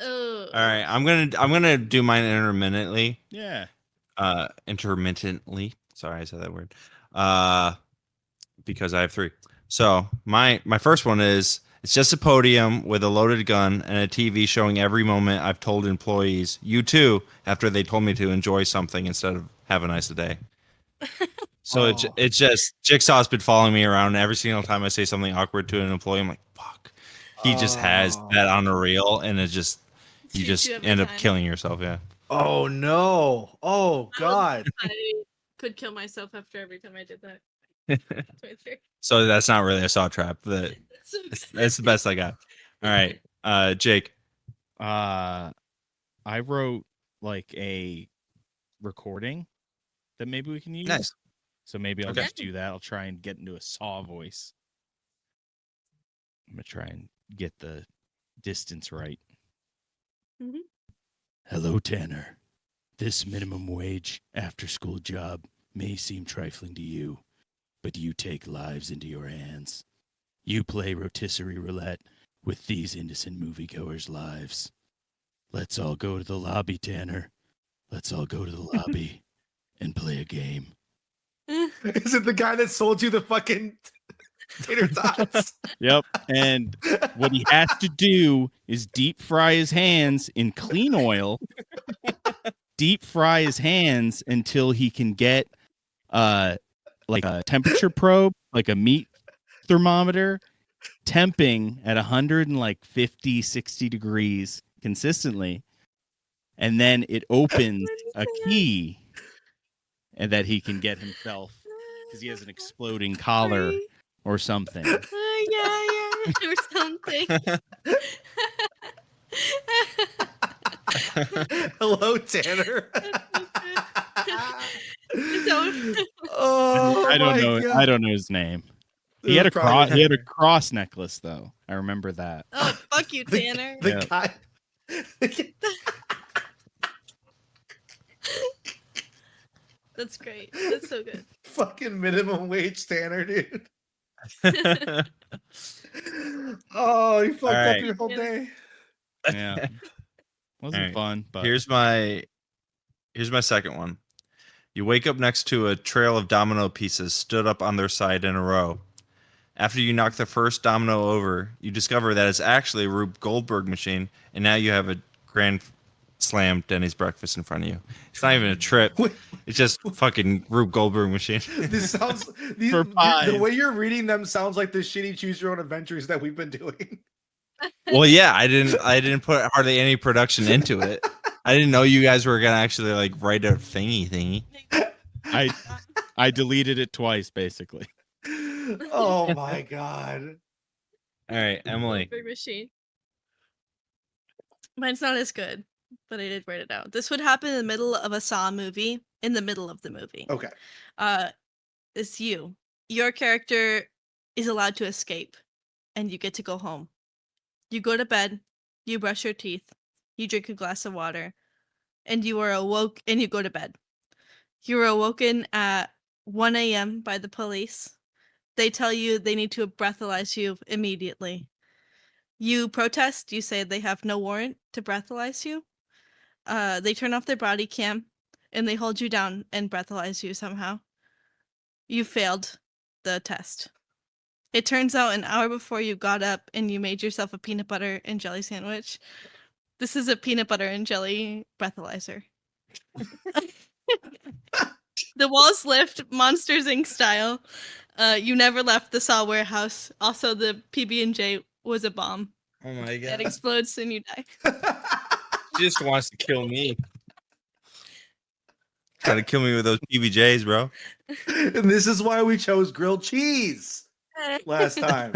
Oh. All right, I'm gonna do mine intermittently. Yeah. Intermittently. Sorry, I said that word. Because I have 3. So my first one is it's just a podium with a loaded gun and a TV showing every moment I've told employees, you too, after they told me to enjoy something instead of have a nice day. So it's just Jigsaw's been following me around every single time I say something awkward to an employee. I'm like, fuck. he just has that on a reel, and it just you Shoots just you every end up time. killing yourself. Yeah. Oh no. Oh god. I could kill myself after every time I did that. So that's not really a saw trap, but that's the best I got. All right, Jake. I wrote like a recording that maybe we can use. Nice. So maybe I'll Okay. just do that. I'll try and get into a Saw voice. I'm gonna try and get the distance right. Mhm. Hello, Tanner. This minimum wage after-school job may seem trifling to you, but you take lives into your hands. You play rotisserie roulette with these innocent moviegoers' lives. Let's all go to the lobby, Tanner. Let's all go to the lobby and play a game. Is it the guy that sold you the fucking tater tots? Yep. And what he has to do is deep fry his hands in clean oil. Deep fry his hands until he can get like a temperature probe, like a meat thermometer, temping at 150, 60 degrees consistently. And then it opens a key and that he can get himself because he has an exploding collar or something. Yeah, or something. Hello, Tanner. So- Oh, I don't my know. God. I don't know his name. He It had was a cross. probably He had a Tanner. cross necklace, though. I remember that. Oh, fuck you, Tanner. The Yeah. guy. That's great. That's so good. Fucking minimum wage Tanner, dude. Oh, you fucked up right. your whole day. Yeah, wasn't Alright. fun, but Here's my second one. You wake up next to a trail of domino pieces stood up on their side in a row. After you knock the first domino over, you discover that it's actually a Rube Goldberg machine, and now you have a Grand Slam Denny's breakfast in front of you. It's not even a trip. Wait. It's just fucking Rube Goldberg machine. This sounds For the pies. way you're reading them sounds like the shitty choose your own adventures that we've been doing. Well, yeah, I didn't put hardly any production into it. I didn't know you guys were gonna actually like write a thingy. I deleted it twice, basically. Oh my god. All right, Emily. Big machine. Mine's not as good, but I did write it out. This would happen in the middle of a Saw movie. In the middle of the movie. Okay. It's you. Your character is allowed to escape, and you get to go home. You go to bed, you brush your teeth, you drink a glass of water, and you are awoke and you go to bed. You are awoken at 1 a.m. by the police. They tell you they need to breathalyze you immediately. You protest, you say they have no warrant to breathalyze you. They turn off their body cam and they hold you down and breathalyze you somehow. You failed the test. It turns out an hour before you got up and you made yourself a peanut butter and jelly sandwich. This is a peanut butter and jelly breathalyzer. The walls lift, Monsters Inc. style. You never left the Saw warehouse. Also, the PB&J was a bomb. Oh my It explodes and you die. She just wants to kill me. Try to kill me with those PBJs, bro. And this is why we chose grilled cheese last time.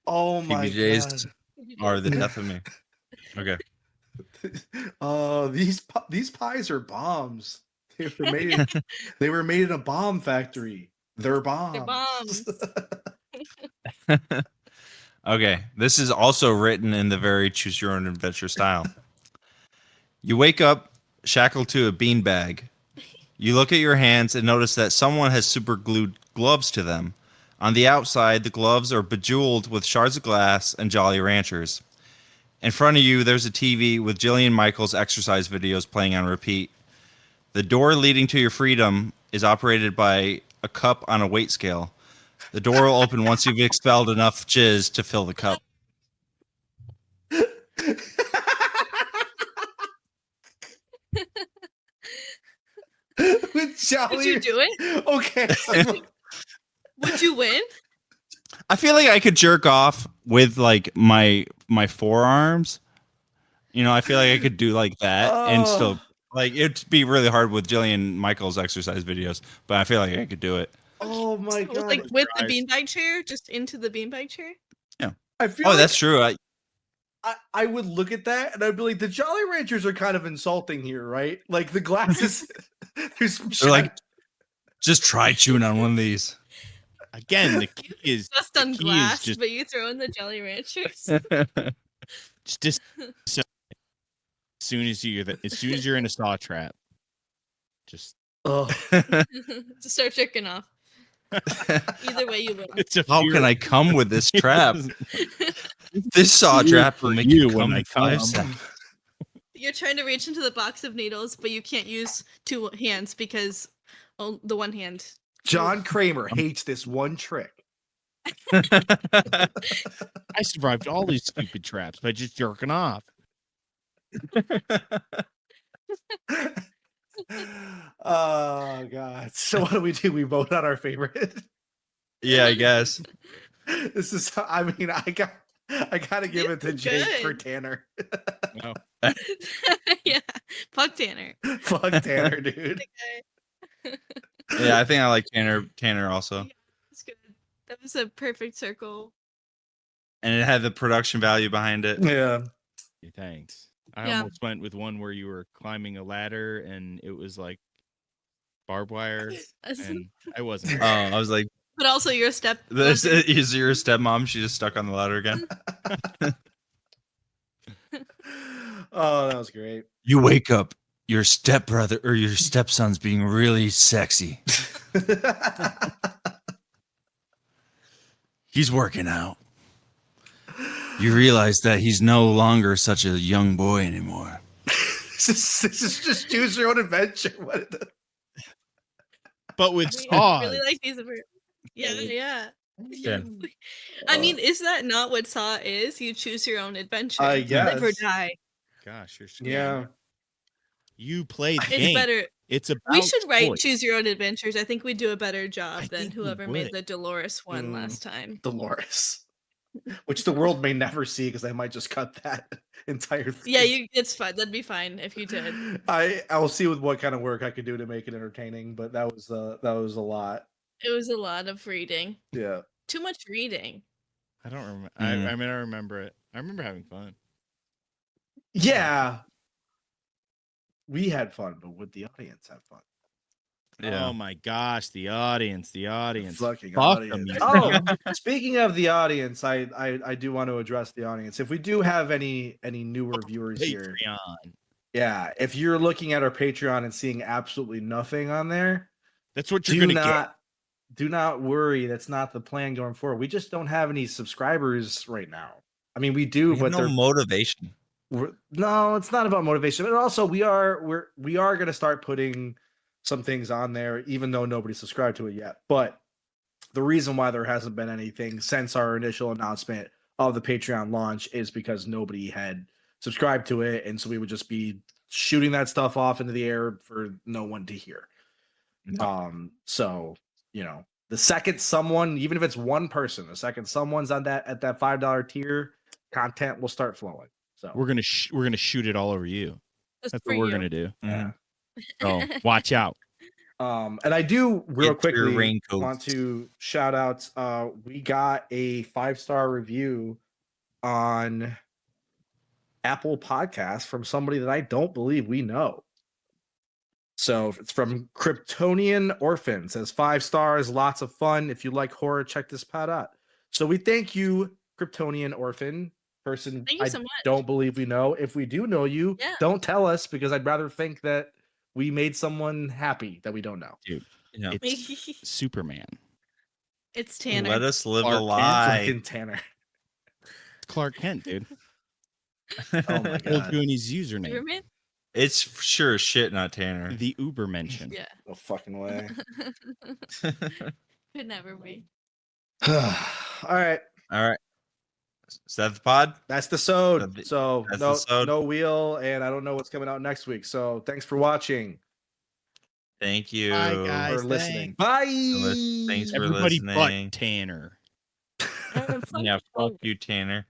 Oh my PBJs god. are the death of me. Okay. Oh, these pies are bombs. They were made in a bomb factory. They're bombs. bombs. Okay. This is also written in the very choose your own adventure style. You wake up shackled to a beanbag. You look at your hands and notice that someone has super glued gloves to them. On the outside, the gloves are bejeweled with shards of glass and Jolly Ranchers. In front of you, there's a TV with Jillian Michaels' exercise videos playing on repeat. The door leading to your freedom is operated by a cup on a weight scale. The door will open once you've expelled enough jizz to fill the cup. With Jolly. Did you do it? Okay. Would you win? I feel like I could jerk off with like my forearms. You know, I feel like I could do like that and still like it'd be really hard with Jillian Michaels exercise videos, but I feel like I could do it. Oh my With, like god. with the Surprise. beanbag chair, just into the beanbag chair. I feel Oh, like that's true. I would look at that and I'd be like, the Jolly Ranchers are kind of insulting here, right? Like the glasses. There's some They're like, shit. just try chewing on one of these. Again, the key is Just the on key is glass, just but you throw in the Jolly Ranchers. just so, as soon as you're in a saw trap, just Ugh. to start jerking off. Either way, you win. it's a How fear- can I come with this trap? This saw Fear trap will for make you you when come I in 5 come. seconds. You're trying to reach into the box of needles, but you can't use two hands because the one hand. John Kramer hates this one trick. I survived all these stupid traps by just jerking off. Oh god. So what do? We vote on our favorite. Yeah, I guess. This is I mean, I gotta give it to Jake for Good. Tanner. No. Yeah, fuck Tanner. Fuck Tanner, dude. Yeah, I think I like Tanner also. That's good. That was a perfect circle. And it had the production value behind it. Yeah. Yeah, thanks. I Yeah. almost went with one where you were climbing a ladder and it was like barbed wire, and I wasn't. Oh, I was like, But also your step. this is your stepmom. She just stuck on the ladder again. Oh, that was great. You wake up, your stepbrother or your stepson's being really sexy. He's working out. You realize that he's no longer such a young boy anymore. this is just choose your own adventure. What the- But with I saws, really like these. Yeah, yeah. Yeah. I mean, is that not what Saw is? You choose your own adventure. I Live or guess. die. gosh, you're scared. Yeah. You played the It's game. better. It's about We should write choice. Choose Your Own Adventures. I think we'd do a better job I than think we whoever made would. the Dolores one Mm. last time. Dolores. Which the world may never see because I might just cut that entire thing. Yeah, it's fine. That'd be fine if you did. I will see with what kind of work I could do to make it entertaining, but that was a lot. It was a lot of reading. Yeah. Too much reading. I don't remember. Mm. I mean, I remember it. I remember having fun. Yeah. We had fun, but would the audience have fun? Oh my gosh, the audience. Fucking Fuck audience. them, Oh, speaking of the audience, I do want to address the audience. If we do have any newer viewers here, Patreon. yeah, if you're looking at our Patreon and seeing absolutely nothing on there, That's what you're do gonna not do not worry. That's not the plan going forward. We just don't have any subscribers right now. I mean, we do, We have but no they're motivation. no, it's not about motivation. But also, we are going to start putting some things on there, even though nobody subscribed to it yet. But the reason why there hasn't been anything since our initial announcement of the Patreon launch is because nobody had subscribed to it, and so we would just be shooting that stuff off into the air for no one to hear. So you know, the second someone, even if it's one person, the second someone's on that at that $5 tier, content will start flowing. So We're gonna shoot it all over you. That's for what we're you. gonna do. yeah. So watch out. And I do real Get your quickly raincoats. want to shout out. We got a 5-star review on Apple Podcasts from somebody that I don't believe we know. So it's from Kryptonian Orphan. Says 5 stars, lots of fun. If you like horror, check this pod out. So we thank you, Kryptonian Orphan. Person Thank you I so much. don't believe we know. If we do know you, Yeah. don't tell us because I'd rather think that we made someone happy that we don't know. Yeah. It's Superman. It's Tanner. Let us live Clark a Kent, lie. Fucking Tanner. It's Clark Kent, dude. Oh my Old god. Goonies username. Superman? It's sure as shit not Tanner. The Uber mention. Yeah. No fucking way. Could never be. All right. All right. Is that the pod? That's the sode. That's So the no sode. no wheel, and I don't know what's coming out next week. So thanks for watching Thank you. Bye, guys. or listening. thanks. Bye. Thanks for Everybody listening. but Tanner. Yeah, fuck you, Tanner.